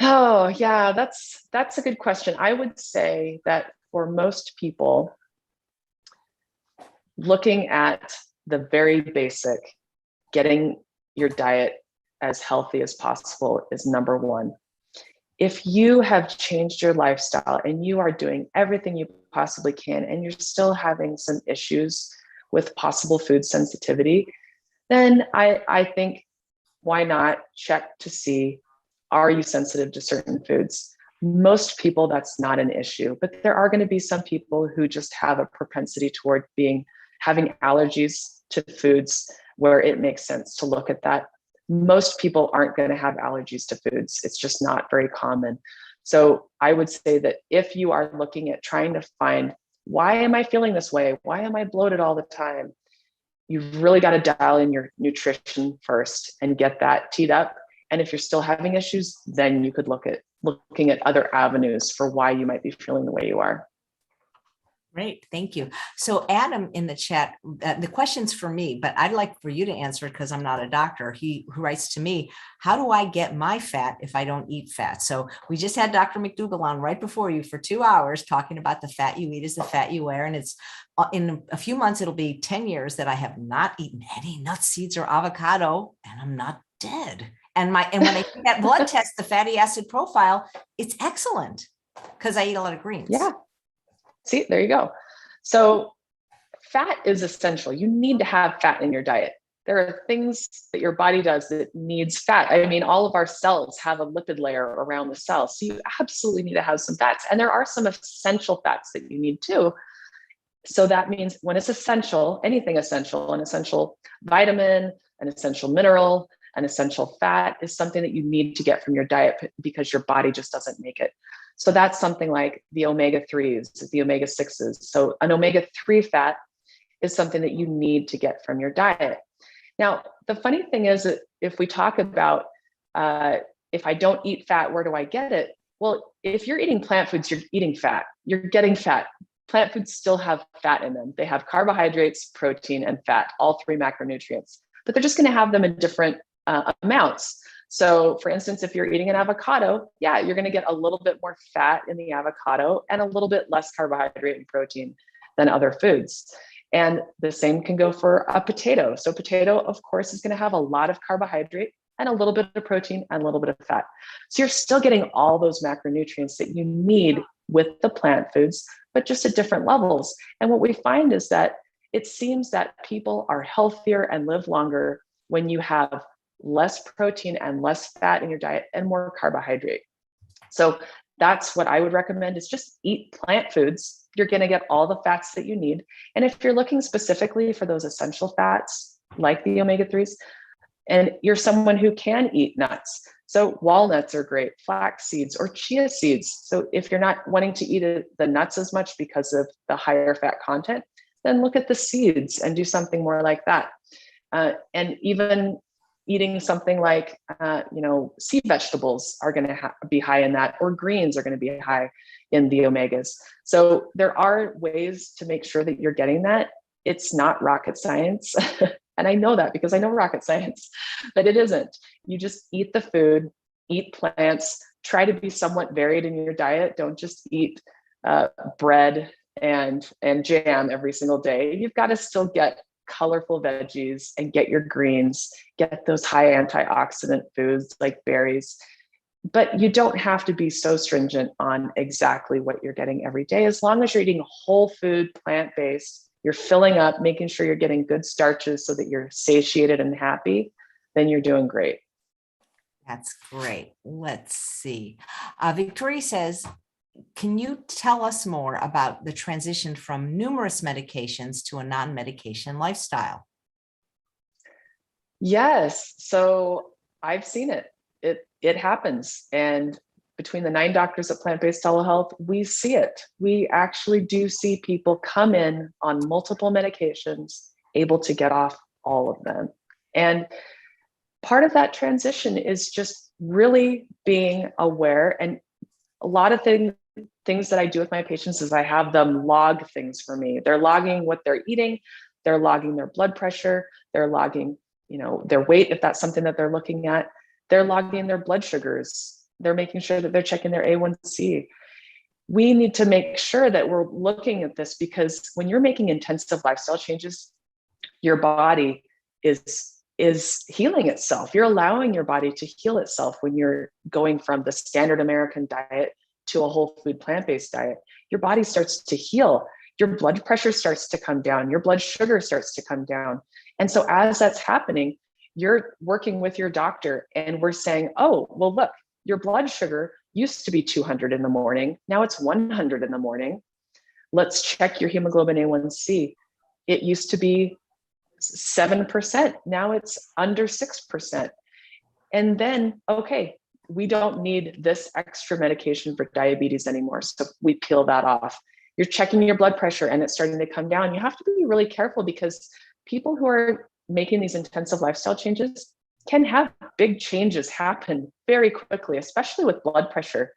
Oh, yeah, that's a good question. I would say that for most people, looking at the very basic, getting your diet as healthy as possible is number one. If you have changed your lifestyle and you are doing everything you possibly can and you're still having some issues with possible food sensitivity, then I think why not check to see, are you sensitive to certain foods? Most people, that's not an issue, but there are going to be some people who just have a propensity toward having allergies to foods where it makes sense to look at that. Most people aren't going to have allergies to foods. It's just not very common. So I would say that if you are looking at trying to find, why am I feeling this way? Why am I bloated all the time? You've really got to dial in your nutrition first and get that teed up. And if you're still having issues, then you could looking at other avenues for why you might be feeling the way you are. Great, thank you. So Adam in the chat, the question's for me, but I'd like for you to answer it because I'm not a doctor. Who writes to me, how do I get my fat if I don't eat fat? So we just had Dr. McDougall on right before you for 2 hours talking about the fat you eat is the fat you wear. And it's in a few months, it'll be 10 years that I have not eaten any nuts, seeds, or avocado, and I'm not dead. And when I do that blood test, the fatty acid profile, it's excellent because I eat a lot of greens. Yeah. See, there you go. So fat is essential. You need to have fat in your diet. There are things that your body does that needs fat. I mean, all of our cells have a lipid layer around the cell. So you absolutely need to have some fats. And there are some essential fats that you need too. So that means when it's essential, anything essential, an essential vitamin, an essential mineral, an essential fat is something that you need to get from your diet because your body just doesn't make it. So that's something like the omega-3s, the omega-6s. So an omega-3 fat is something that you need to get from your diet. Now, the funny thing is that if we talk about if I don't eat fat, where do I get it? Well, if you're eating plant foods, you're eating fat. You're getting fat. Plant foods still have fat in them. They have carbohydrates, protein, and fat, all three macronutrients, but they're just going to have them in different amounts. So for instance, if you're eating an avocado, yeah, you're going to get a little bit more fat in the avocado and a little bit less carbohydrate and protein than other foods. And the same can go for a potato. So potato, of course, is going to have a lot of carbohydrate and a little bit of protein and a little bit of fat. So you're still getting all those macronutrients that you need with the plant foods, but just at different levels. And what we find is that it seems that people are healthier and live longer when you have less protein and less fat in your diet and more carbohydrate. So that's what I would recommend is just eat plant foods. You're going to get all the fats that you need. And if you're looking specifically for those essential fats, like the omega-3s, and you're someone who can eat nuts, so walnuts are great, flax seeds or chia seeds. So if you're not wanting to eat the nuts as much because of the higher fat content, then look at the seeds and do something more like that. And even eating something like, sea vegetables are going to be high in that, or greens are going to be high in the omegas. So there are ways to make sure that you're getting that. It's not rocket science. And I know that because I know rocket science, but it isn't. You just eat the food, eat plants, try to be somewhat varied in your diet. Don't just eat bread and jam every single day. You've got to still get colorful veggies and get your greens, get those high antioxidant foods like berries. But you don't have to be so stringent on exactly what you're getting every day. As long as you're eating whole food, plant-based, you're filling up, making sure you're getting good starches so that you're satiated and happy, then you're doing great. That's great. Let's see. Victoria says, can you tell us more about the transition from numerous medications to a non-medication lifestyle? Yes. So I've seen it. It happens. And between the 9 doctors at Plant-Based Telehealth, we see it. We actually do see people come in on multiple medications, able to get off all of them. And part of that transition is just really being aware. And a lot of things that I do with my patients is I have them log things for me. They're logging what they're eating, they're logging their blood pressure, they're logging, their weight, if that's something that they're looking at, they're logging their blood sugars, they're making sure that they're checking their A1C. We need to make sure that we're looking at this, because when you're making intensive lifestyle changes, your body is healing itself. You're allowing your body to heal itself when you're going from the standard American diet to a whole food plant-based diet. Your body starts to heal. Your blood pressure starts to come down. Your blood sugar starts to come down. And so as that's happening, you're working with your doctor and we're saying, oh, well, look, your blood sugar used to be 200 in the morning. Now it's 100 in the morning. Let's check your hemoglobin A1C. It used to be 7%. Now it's under 6%. And then, okay, we don't need this extra medication for diabetes anymore. So we peel that off. You're checking your blood pressure and it's starting to come down. You have to be really careful, because people who are making these intensive lifestyle changes can have big changes happen very quickly, especially with blood pressure.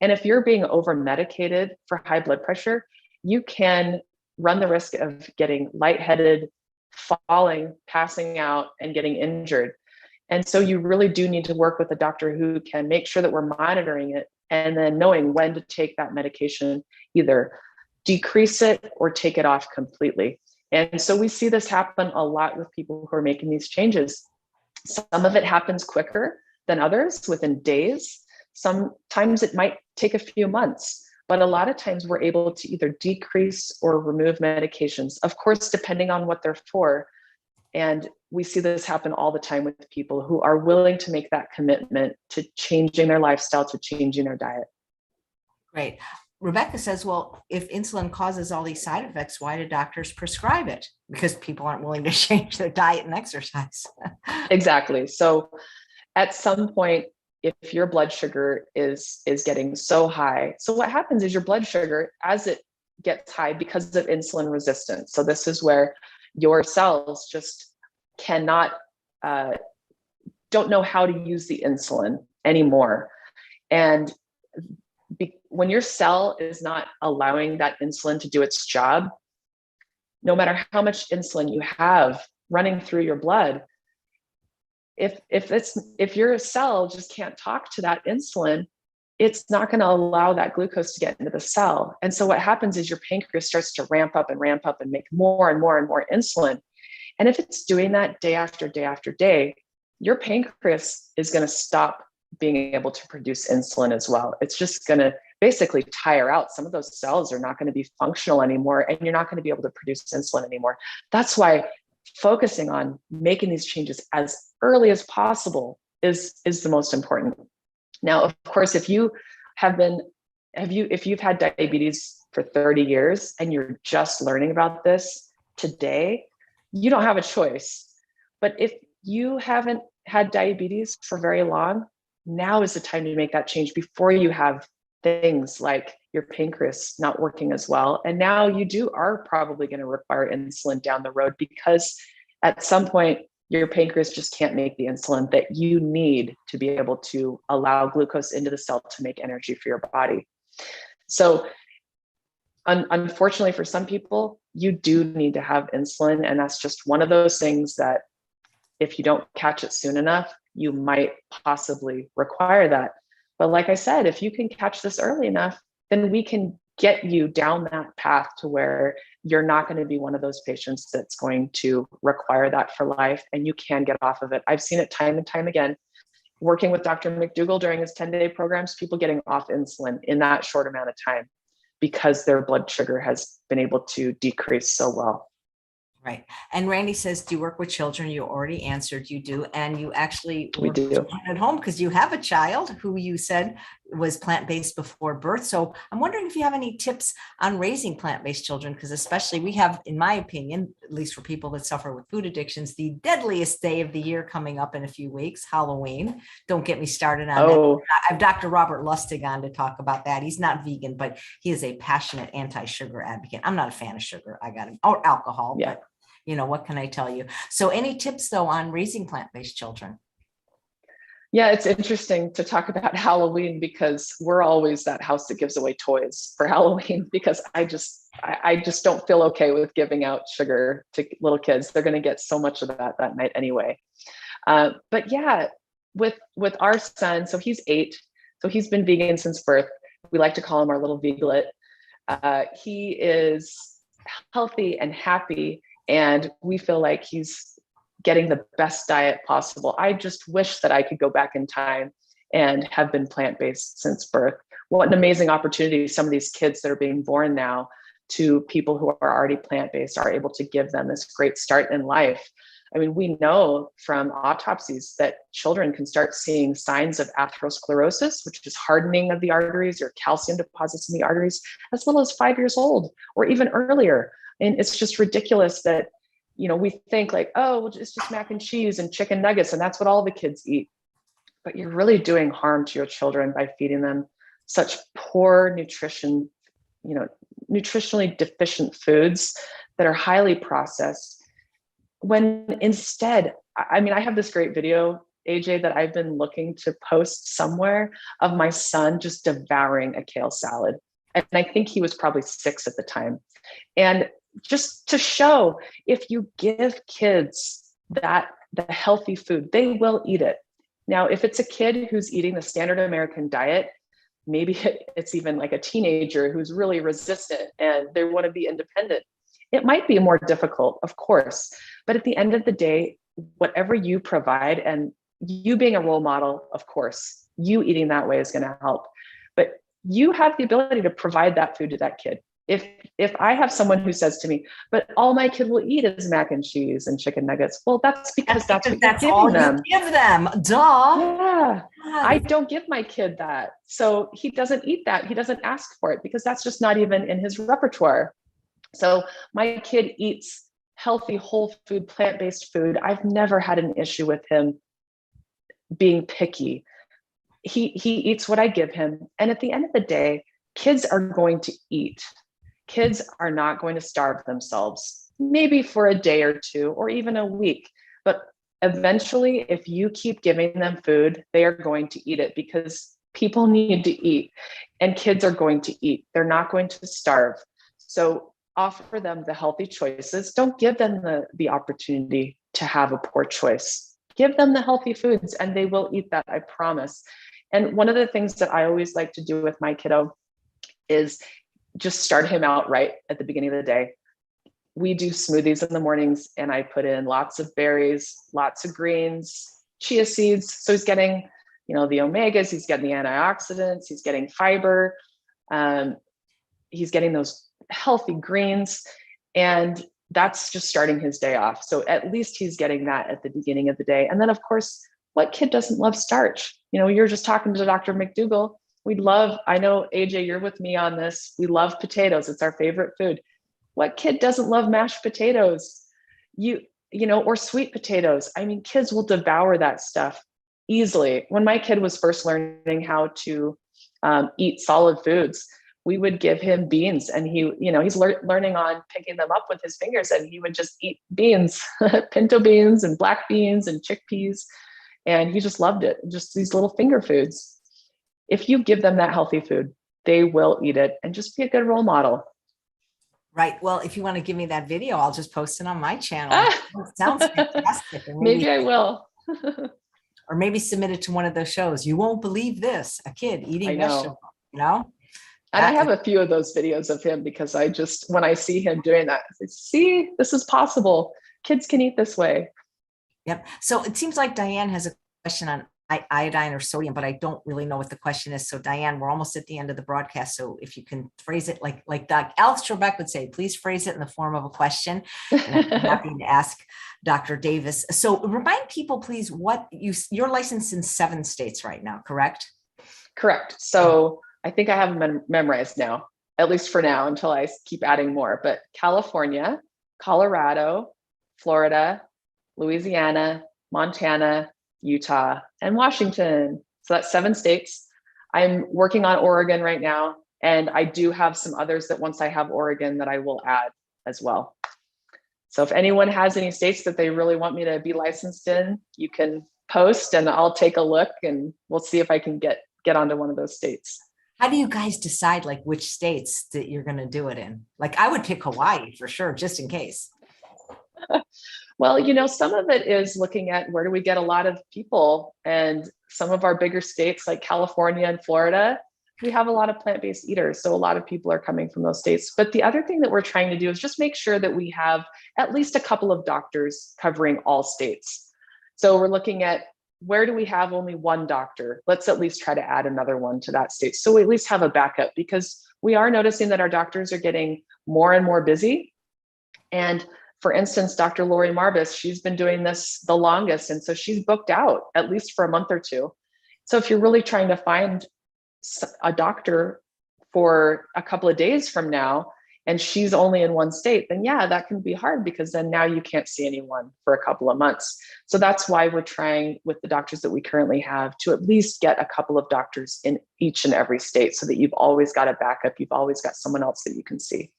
And if you're being over medicated for high blood pressure, you can run the risk of getting lightheaded, falling, passing out, and getting injured. And so you really do need to work with a doctor who can make sure that we're monitoring it, and then knowing when to take that medication, either decrease it or take it off completely. And so we see this happen a lot with people who are making these changes. Some of it happens quicker than others, within days. Sometimes it might take a few months, but a lot of times we're able to either decrease or remove medications, of course, depending on what they're for. And we see this happen all the time with people who are willing to make that commitment to changing their lifestyle, to changing their diet. Great. Rebecca says, well, if insulin causes all these side effects, why do doctors prescribe it? Because people aren't willing to change their diet and exercise. Exactly. So at some point, if your blood sugar is getting so high, so what happens is your blood sugar, as it gets high because of insulin resistance. So this is where your cells just cannot, don't know how to use the insulin anymore. And when your cell is not allowing that insulin to do its job, no matter how much insulin you have running through your blood, if your cell just can't talk to that insulin, it's not going to allow that glucose to get into the cell. And so what happens is your pancreas starts to ramp up and make more and more and more insulin. And if it's doing that day after day after day, your pancreas is going to stop being able to produce insulin as well. It's just going to basically tire out. Some of those cells are not going to be functional anymore, and you're not going to be able to produce insulin anymore. That's why focusing on making these changes as early as possible is the most important. Now, of course, if you've had diabetes for 30 years and you're just learning about this today, you don't have a choice. But if you haven't had diabetes for very long, now is the time to make that change before you have things like your pancreas not working as well. And now you are probably going to require insulin down the road, because at some point your pancreas just can't make the insulin that you need to be able to allow glucose into the cell to make energy for your body. So unfortunately for some people, you do need to have insulin. And that's just one of those things that if you don't catch it soon enough, you might possibly require that. But like I said, if you can catch this early enough, then we can get you down that path to where you're not going to be one of those patients that's going to require that for life, and you can get off of it. I've seen it time and time again, working with Dr. McDougall during his 10-day programs, people getting off insulin in that short amount of time because their blood sugar has been able to decrease so well. Right. And Randy says, do you work with children? You already answered, you do. And you actually We work do at home because you have a child who you said was plant-based before birth. So I'm wondering if you have any tips on raising plant-based children, because especially we have, in my opinion, at least for people that suffer with food addictions, the deadliest day of the year coming up in a few weeks, Halloween. Don't get me started on that. I have Dr. Robert Lustig on to talk about that. He's not vegan, but he is a passionate anti-sugar advocate. I'm not a fan of sugar. I got him, or alcohol. Yeah. But what can I tell you? So any tips though on raising plant-based children? Yeah, it's interesting to talk about Halloween because we're always that house that gives away toys for Halloween because I just don't feel okay with giving out sugar to little kids. They're going to get so much of that night anyway. But yeah, with our son, so he's 8, so he's been vegan since birth. We like to call him our little veaglet. He is healthy and happy, and we feel like he's getting the best diet possible. I just wish that I could go back in time and have been plant-based since birth. What an amazing opportunity some of these kids that are being born now to people who are already plant-based are able to give them this great start in life. I mean, we know from autopsies that children can start seeing signs of atherosclerosis, which is hardening of the arteries or calcium deposits in the arteries, as little as 5 years old or even earlier. And it's just ridiculous that, we think like, oh, well, it's just mac and cheese and chicken nuggets, and that's what all the kids eat. But you're really doing harm to your children by feeding them such poor nutrition, nutritionally deficient foods that are highly processed. When instead, I mean, I have this great video, AJ, that I've been looking to post somewhere of my son just devouring a kale salad. And I think he was probably 6 at the time. And just to show, if you give kids the healthy food, they will eat it. Now, if it's a kid who's eating the standard American diet, maybe it's even like a teenager who's really resistant and they want to be independent. It might be more difficult, of course, but at the end of the day, whatever you provide, and you being a role model, of course, you eating that way is going to help. But you have the ability to provide that food to that kid. If I have someone who says to me, but all my kid will eat is mac and cheese and chicken nuggets, well, that's because that's what you're giving them. You give them. Duh. Yeah. I don't give my kid that. So he doesn't eat that. He doesn't ask for it because that's just not even in his repertoire. So my kid eats healthy, whole food, plant-based food. I've never had an issue with him being picky. He eats what I give him. And at the end of the day, kids are going to eat. Kids are not going to starve themselves, maybe for a day or 2 or even a week. But eventually, if you keep giving them food, they are going to eat it because people need to eat and kids are going to eat. They're not going to starve. So offer them the healthy choices. Don't give them the opportunity to have a poor choice. Give them the healthy foods and they will eat that, I promise. And one of the things that I always like to do with my kiddo is just start him out right at the beginning of the day. We do smoothies in the mornings and I put in lots of berries, lots of greens, chia seeds. So he's getting, the omegas, he's getting the antioxidants, he's getting fiber, he's getting those healthy greens. And that's just starting his day off. So at least he's getting that at the beginning of the day. And then of course, what kid doesn't love starch? You're just talking to Dr. McDougall. I know AJ, you're with me on this. We love potatoes. It's our favorite food. What kid doesn't love mashed potatoes? Or sweet potatoes. I mean, kids will devour that stuff easily. When my kid was first learning how to eat solid foods, we would give him beans and he's learning on picking them up with his fingers, and he would just eat beans, pinto beans and black beans and chickpeas. And he just loved it. Just these little finger foods. If you give them that healthy food, they will eat it, and just be a good role model. Right. Well, if you want to give me that video, I'll just post it on my channel. It sounds fantastic. Maybe I will. Or maybe submit it to one of those shows. You won't believe this. A kid eating vegetables, And I have a few of those videos of him because when I see him doing that, I say, see, this is possible. Kids can eat this way. Yep. So it seems like Diane has a question on iodine or sodium, but I don't really know what the question is. So Diane, we're almost at the end of the broadcast. So if you can phrase it like Alex Trebek would say, please phrase it in the form of a question. And I'm happy to ask Dr. Davis. So remind people, please, you're licensed in 7 states right now, correct? Correct. So I think I have them memorized now, at least for now, until I keep adding more. But California, Colorado, Florida, Louisiana, Montana, Utah, and Washington. So that's 7 states. I'm working on Oregon right now. And I do have some others that once I have Oregon that I will add as well. So if anyone has any states that they really want me to be licensed in, you can post and I'll take a look and we'll see if I can get onto one of those states. How do you guys decide like which states that you're going to do it in? Like I would pick Hawaii for sure, just in case. Well, some of it is looking at where do we get a lot of people, and some of our bigger states like California and Florida, we have a lot of plant-based eaters. So a lot of people are coming from those states. But the other thing that we're trying to do is just make sure that we have at least a couple of doctors covering all states. So we're looking at where do we have only one doctor? Let's at least try to add another one to that state. So we at least have a backup, because we are noticing that our doctors are getting more and more busy. And for instance, Dr. Lori Marbus, she's been doing this the longest. And so she's booked out at least for a month or two. So if you're really trying to find a doctor for a couple of days from now, and she's only in one state, then yeah, that can be hard, because then now you can't see anyone for a couple of months. So that's why we're trying with the doctors that we currently have to at least get a couple of doctors in each and every state, so that you've always got a backup. You've always got someone else that you can see.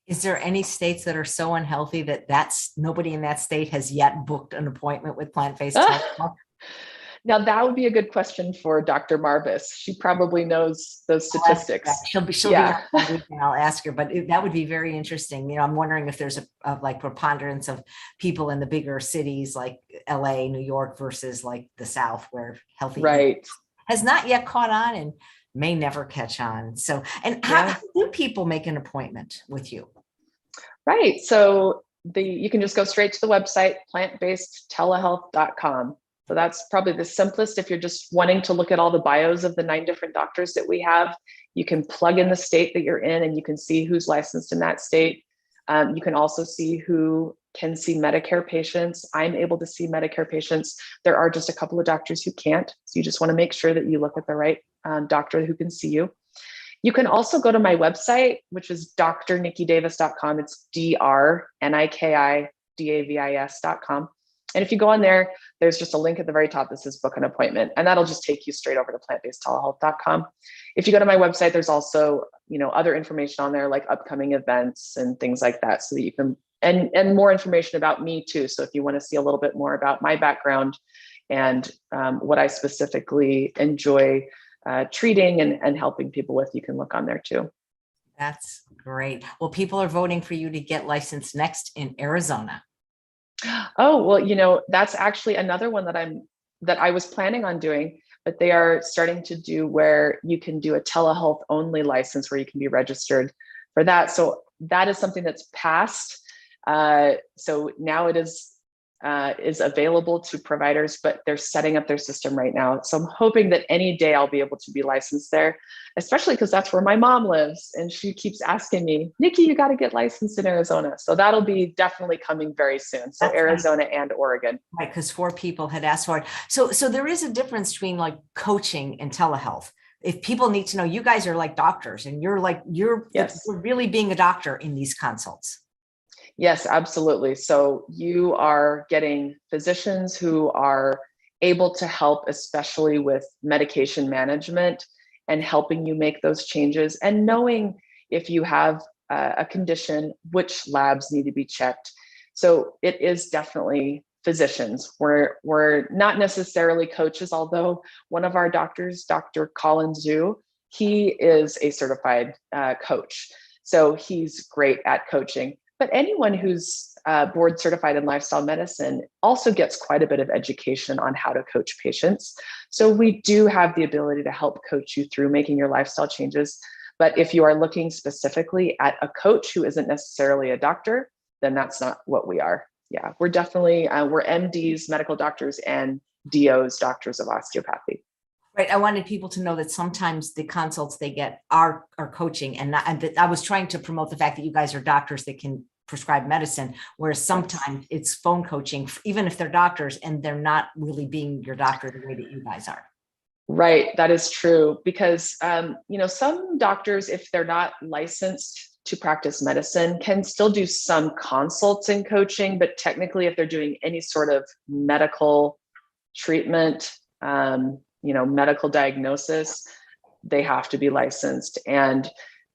Is there any states that are so unhealthy that nobody in that state has yet booked an appointment with plant-based telehealth? Now that would be a good question for Dr. Marbus. She probably knows those statistics. She'll be here next week, and I'll ask her, but that would be very interesting. I'm wondering if there's a like preponderance of people in the bigger cities like LA, New York versus like the South, where healthy has not yet caught on and may never catch on. So, and how do people make an appointment with you? Right. So you can just go straight to the website, plantbasedtelehealth.com. So that's probably the simplest. If you're just wanting to look at all the bios of the 9 different doctors that we have, you can plug in the state that you're in and you can see who's licensed in that state. You can also see who can see Medicare patients. I'm able to see Medicare patients. There are just a couple of doctors who can't. So you just want to make sure that you look at the right doctor who can see you. You can also go to my website, which is drnikidavis.com. It's drnikidavis.com. And if you go on there, there's just a link at the very top that says book an appointment, and that'll just take you straight over to plantbasedtelehealth.com. If you go to my website, there's also, other information on there, like upcoming events and things like that, so that you can, and more information about me too. So if you want to see a little bit more about my background and what I specifically enjoy treating and helping people with, you can look on there too. That's great. Well, people are voting for you to get licensed next in Arizona. Oh, well, that's actually another one that I was planning on doing, but they are starting to do where you can do a telehealth only license where you can be registered for that. So that is something that's passed. So now it is available to providers, but they're setting up their system right now. So I'm hoping that any day I'll be able to be licensed there, especially because that's where my mom lives. And she keeps asking me, Nikki, you got to get licensed in Arizona. So that'll be definitely coming very soon. So that's Arizona and Oregon. Right, because 4 people had asked for it. So there is a difference between like coaching and telehealth. If people need to know, you guys are like doctors, and you're really being a doctor in these consults. Yes, absolutely. So you are getting physicians who are able to help, especially with medication management and helping you make those changes, and knowing if you have a condition, which labs need to be checked. So it is definitely physicians. We're not necessarily coaches, although one of our doctors, Dr. Colin Zhu, he is a certified coach. So he's great at coaching. But anyone who's board certified in lifestyle medicine also gets quite a bit of education on how to coach patients. So we do have the ability to help coach you through making your lifestyle changes. But if you are looking specifically at a coach who isn't necessarily a doctor, then that's not what we are. Yeah, we're definitely, we're MDs, medical doctors, and DOs, doctors of osteopathy. Right. I wanted people to know that sometimes the consults they get are coaching, and I was trying to promote the fact that you guys are doctors that can prescribe medicine, whereas sometimes it's phone coaching, even if they're doctors and they're not really being your doctor the way that you guys are. Right. That is true, because, some doctors, if they're not licensed to practice medicine, can still do some consults and coaching, but technically if they're doing any sort of medical treatment, medical diagnosis, they have to be licensed. And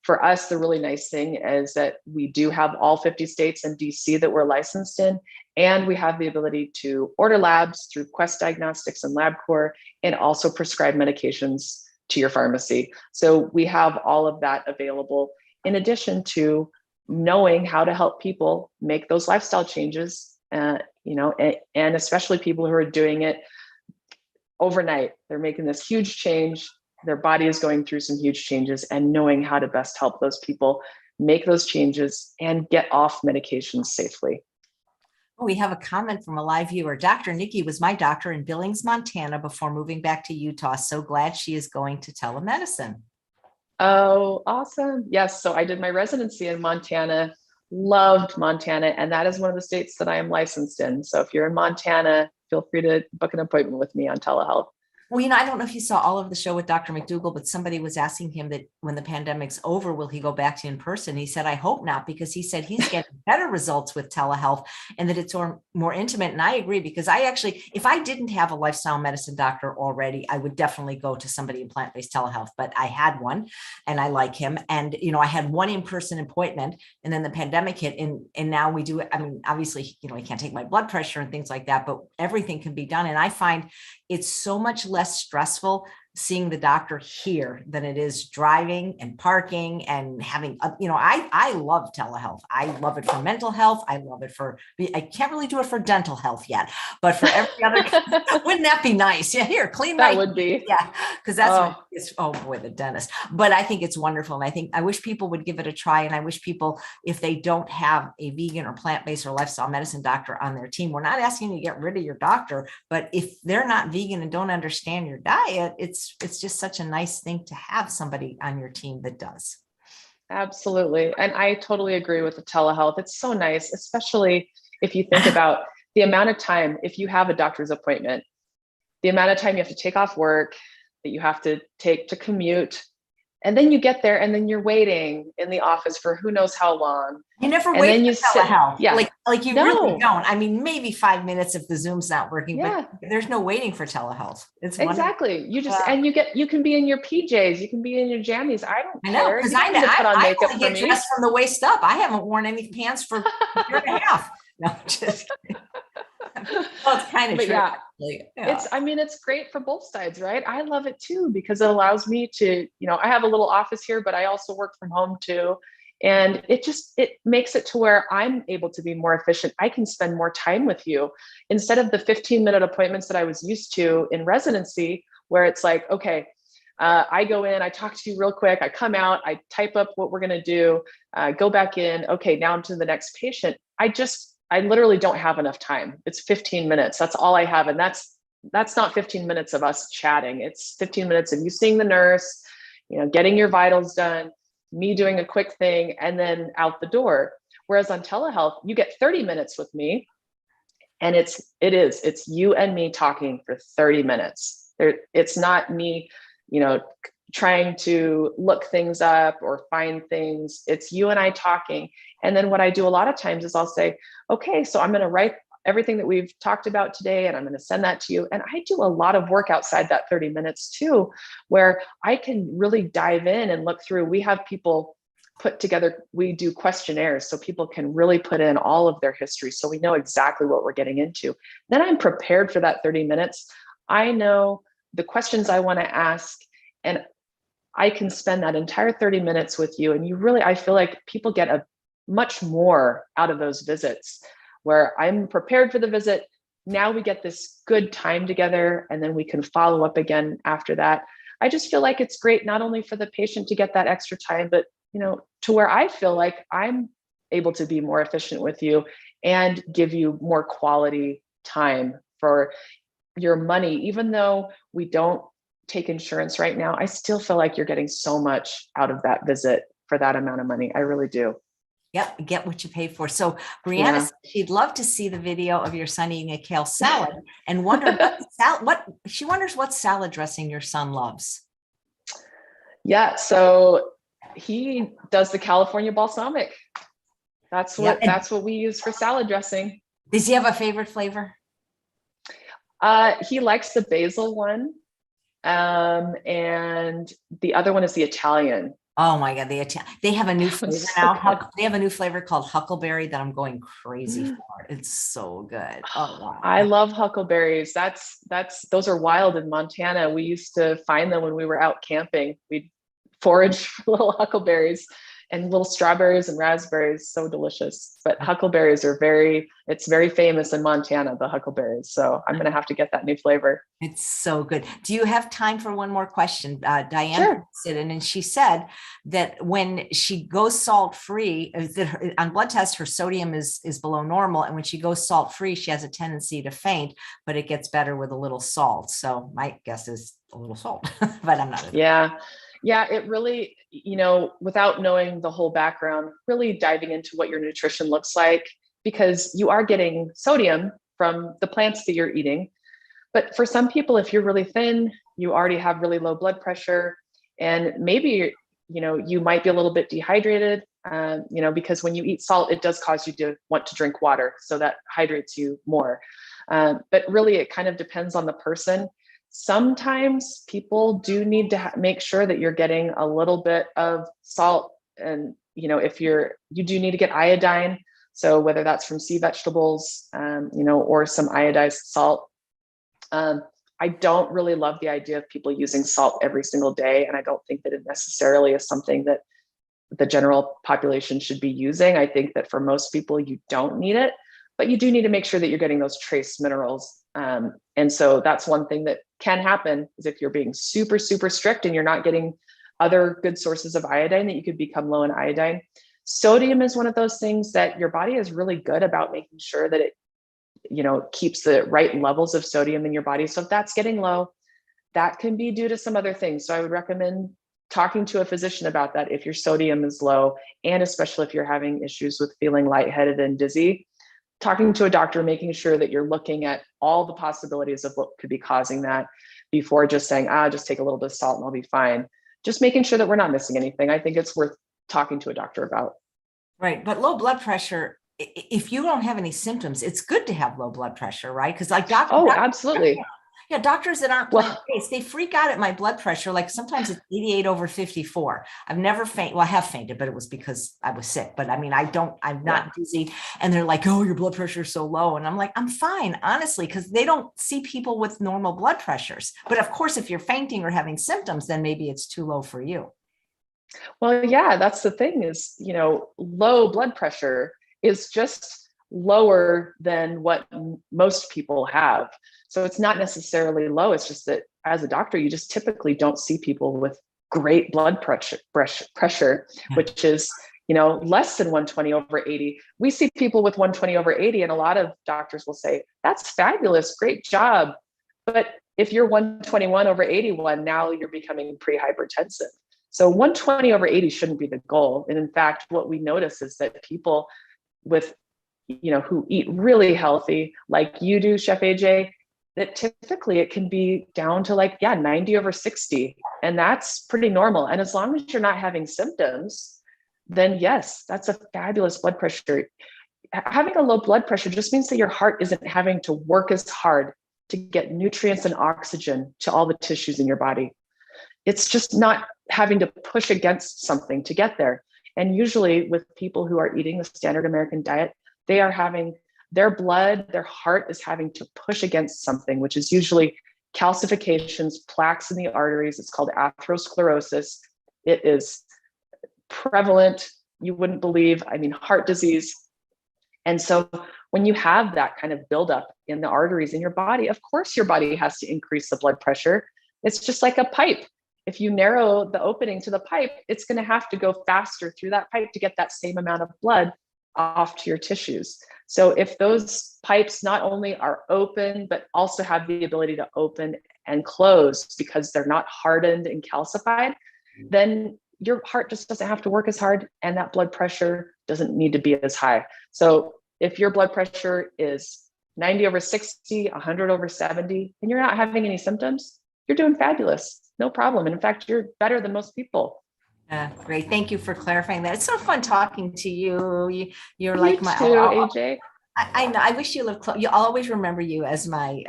For us, the really nice thing is that we do have all 50 states and DC that we're licensed in, and we have the ability to order labs through Quest Diagnostics and LabCorp, and also prescribe medications to your pharmacy. So we have all of that available, in addition to knowing how to help people make those lifestyle changes, and especially people who are doing it overnight. They're making this huge change. Their body is going through some huge changes, and knowing how to best help those people make those changes and get off medications safely. We have a comment from a live viewer. Dr. Niki was my doctor in Billings, Montana before moving back to Utah. So glad she is going to telemedicine. Oh, awesome. Yes. So I did my residency in Montana, loved Montana, and that is one of the states that I am licensed in. So if you're in Montana, feel free to book an appointment with me on telehealth. Well, I don't know if you saw all of the show with Dr. McDougall, but somebody was asking him that when the pandemic's over, will he go back to in person? He said, I hope not, because he said he's getting better results with telehealth and that it's more intimate. And I agree, because I actually, if I didn't have a lifestyle medicine doctor already, I would definitely go to somebody in plant-based telehealth, but I had one and I like him. And, I had one in-person appointment, and then the pandemic hit, and now we do it. I mean, obviously, I can't take my blood pressure and things like that, but everything can be done. And I find it's so much less stressful seeing the doctor here than it is driving and parking and having, I love telehealth. I love it for mental health. I love it I can't really do it for dental health yet, but for every other, wouldn't that be nice? Yeah, here, clean that my, would be. Yeah, because that's what it's, oh boy, the dentist. But I think it's wonderful. And I wish people would give it a try. And I wish people, if they don't have a vegan or plant-based or lifestyle medicine doctor on their team, we're not asking you to get rid of your doctor, but if they're not vegan and don't understand your diet, it's just such a nice thing to have somebody on your team that does. Absolutely. And I totally agree with the telehealth. It's so nice, especially if you think about the amount of time, if you have a doctor's appointment, the amount of time you have to take off work, that you have to take to commute. And then you get there and then you're waiting in the office for who knows how long. You never and wait then you for telehealth. Yeah. Like you really don't. I mean, maybe 5 minutes if the Zoom's not working, but there's no waiting for telehealth. It's exactly wonderful. You just and you can be in your PJs, you can be in your jammies. I don't care. Because I only get dressed from the waist up. I haven't worn any pants for a year and a half. No, just kidding. Well, it's kind of true. Yeah. It's great for both sides, right? I love it too, because it allows me to, I have a little office here, but I also work from home too. And it makes it to where I'm able to be more efficient. I can spend more time with you instead of the 15-minute appointments that I was used to in residency, where it's like, okay, I go in, I talk to you real quick, I come out, I type up what we're going to do, go back in. Okay, now I'm to the next patient. I literally don't have enough time. It's 15 minutes. That's all I have. And that's not 15 minutes of us chatting. It's 15 minutes of you seeing the nurse, getting your vitals done, me doing a quick thing, and then out the door. Whereas on telehealth, you get 30 minutes with me, and it's you and me talking for 30 minutes. It's not me, trying to look things up or find things. It's you and I talking. And then what I do a lot of times is I'll say, okay, so I'm going to write everything that we've talked about today, and I'm going to send that to you. And I do a lot of work outside that 30 minutes too, where I can really dive in and look through. We have people put together, we do questionnaires so people can really put in all of their history, so we know exactly what we're getting into. Then I'm prepared for that 30 minutes. I know the questions I want to ask, and I can spend that entire 30 minutes with you. And I feel like people get a much more out of those visits, where I'm prepared for the visit. Now we get this good time together, and then we can follow up again after that. I just feel like it's great, not only for the patient to get that extra time, but, to where I feel like I'm able to be more efficient with you and give you more quality time for your money. Even though we don't take insurance right now, I still feel like you're getting so much out of that visit for that amount of money. I really do. Yep, get what you pay for. So Brianna, she'd love to see the video of your son eating a kale salad, and wonder she wonders what salad dressing your son loves. Yeah, so he does the California balsamic. That's what we use for salad dressing. Does he have a favorite flavor? He likes the basil one. And the other one is the Italian. Oh my God, they have a new That flavor was so now. good. They have a new flavor called Huckleberry that I'm going crazy for. It's so good. Oh wow. I love huckleberries. Those are wild in Montana. We used to find them when we were out camping. We'd forage for little huckleberries and little strawberries and raspberries. So delicious. But huckleberries it's very famous in Montana, the huckleberries. So I'm gonna have to get that new flavor. It's so good. Do you have time for one more question? Diane Sure. posted in and she said that when she goes salt free, on blood test, her sodium is below normal. And when she goes salt free, she has a tendency to faint, but it gets better with a little salt. So my guess is a little salt, but I'm not. Yeah. Yeah, it really, without knowing the whole background, really diving into what your nutrition looks like, because you are getting sodium from the plants that you're eating. But for some people, if you're really thin, you already have really low blood pressure, and maybe, you might be a little bit dehydrated, because when you eat salt, it does cause you to want to drink water. So that hydrates you more. But really, it kind of depends on the person. Sometimes people do need to make sure that you're getting a little bit of salt. And, if you do need to get iodine. So whether that's from sea vegetables, or some iodized salt. I don't really love the idea of people using salt every single day. And I don't think that it necessarily is something that the general population should be using. I think that for most people, you don't need it, but you do need to make sure that you're getting those trace minerals. And so that's one thing that can happen is if you're being super, super strict and you're not getting other good sources of iodine, that you could become low in iodine. Sodium is one of those things that your body is really good about making sure that it keeps the right levels of sodium in your body. So if that's getting low, that can be due to some other things. So I would recommend talking to a physician about that if your sodium is low, and especially if you're having issues with feeling lightheaded and dizzy. Talking to a doctor, making sure that you're looking at all the possibilities of what could be causing that before just saying, just take a little bit of salt and I'll be fine. Just making sure that we're not missing anything. I think it's worth talking to a doctor about. Right. But low blood pressure, if you don't have any symptoms, it's good to have low blood pressure, right? Because like Absolutely. yeah, doctors that aren't Well, plant-based, they freak out at my blood pressure. Like sometimes it's 88/54. I've never fainted. Well, I have fainted, but it was because I was sick. But I mean, I'm not dizzy. And they're like, oh, your blood pressure is so low. And I'm like, I'm fine, honestly, because they don't see people with normal blood pressures. But of course, if you're fainting or having symptoms, then maybe it's too low for you. Well, yeah, that's the thing is, low blood pressure is just lower than what most people have. So it's not necessarily low. It's just that as a doctor, you just typically don't see people with great blood pressure, which is, less than 120/80. We see people with 120/80, and a lot of doctors will say, that's fabulous, great job. But if you're 121/81, now you're becoming pre-hypertensive. So 120/80 shouldn't be the goal. And in fact, what we notice is that people with, who eat really healthy, like you do, Chef AJ, that typically it can be down to 90/60. And that's pretty normal. And as long as you're not having symptoms, then yes, that's a fabulous blood pressure. Having a low blood pressure just means that your heart isn't having to work as hard to get nutrients and oxygen to all the tissues in your body. It's just not having to push against something to get there. And usually with people who are eating the standard American diet, they are having their heart is having to push against something, which is usually calcifications, plaques in the arteries. It's called atherosclerosis. It is prevalent. You wouldn't believe, heart disease. And so when you have that kind of buildup in the arteries in your body, of course, your body has to increase the blood pressure. It's just like a pipe. If you narrow the opening to the pipe, it's going to have to go faster through that pipe to get that same amount of blood off to your tissues. So if those pipes not only are open, but also have the ability to open and close because they're not hardened and calcified, then your heart just doesn't have to work as hard and that blood pressure doesn't need to be as high. So if your blood pressure is 90/60, 100/70, and you're not having any symptoms, you're doing fabulous. No problem. And in fact, you're better than most people. Great. Thank you for clarifying that. It's so fun talking to you. You're You like too, AJ. I know. I wish you lived close. You'll always remember you as my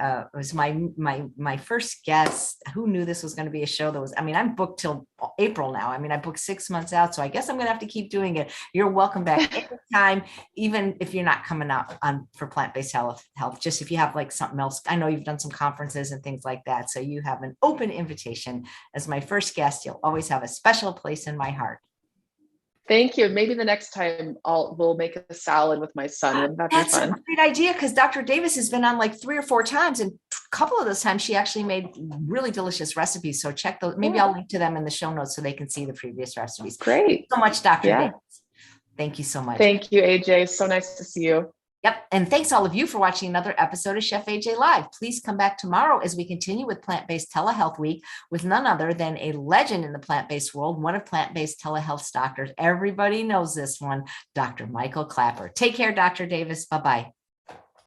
first guest. Who knew this was going to be a show that was? I mean, I'm booked till April now. I mean, I booked 6 months out, so I guess I'm going to have to keep doing it. You're welcome back anytime, even if you're not coming out on for plant-based health. Just if you have like something else. I know you've done some conferences and things like that, so you have an open invitation as my first guest. You'll always have a special place in my heart. Thank you. Maybe the next time we'll make a salad with my son. Wouldn't that be That's a fun? great idea because Dr. Davis has been on like 3 or 4 times, and a couple of those times she actually made really delicious recipes. So check those. Maybe I'll link to them in the show notes so they can see the previous recipes. Great. Thank you so much, Dr. Yeah. Davis. Thank you so much. Thank you, AJ. So nice to see you. Yep. And thanks all of you for watching another episode of Chef AJ Live. Please come back tomorrow as we continue with Plant-Based Telehealth Week with none other than a legend in the plant-based world, one of plant-based telehealth's doctors. Everybody knows this one, Dr. Michael Clapper. Take care, Dr. Davis. Bye-bye.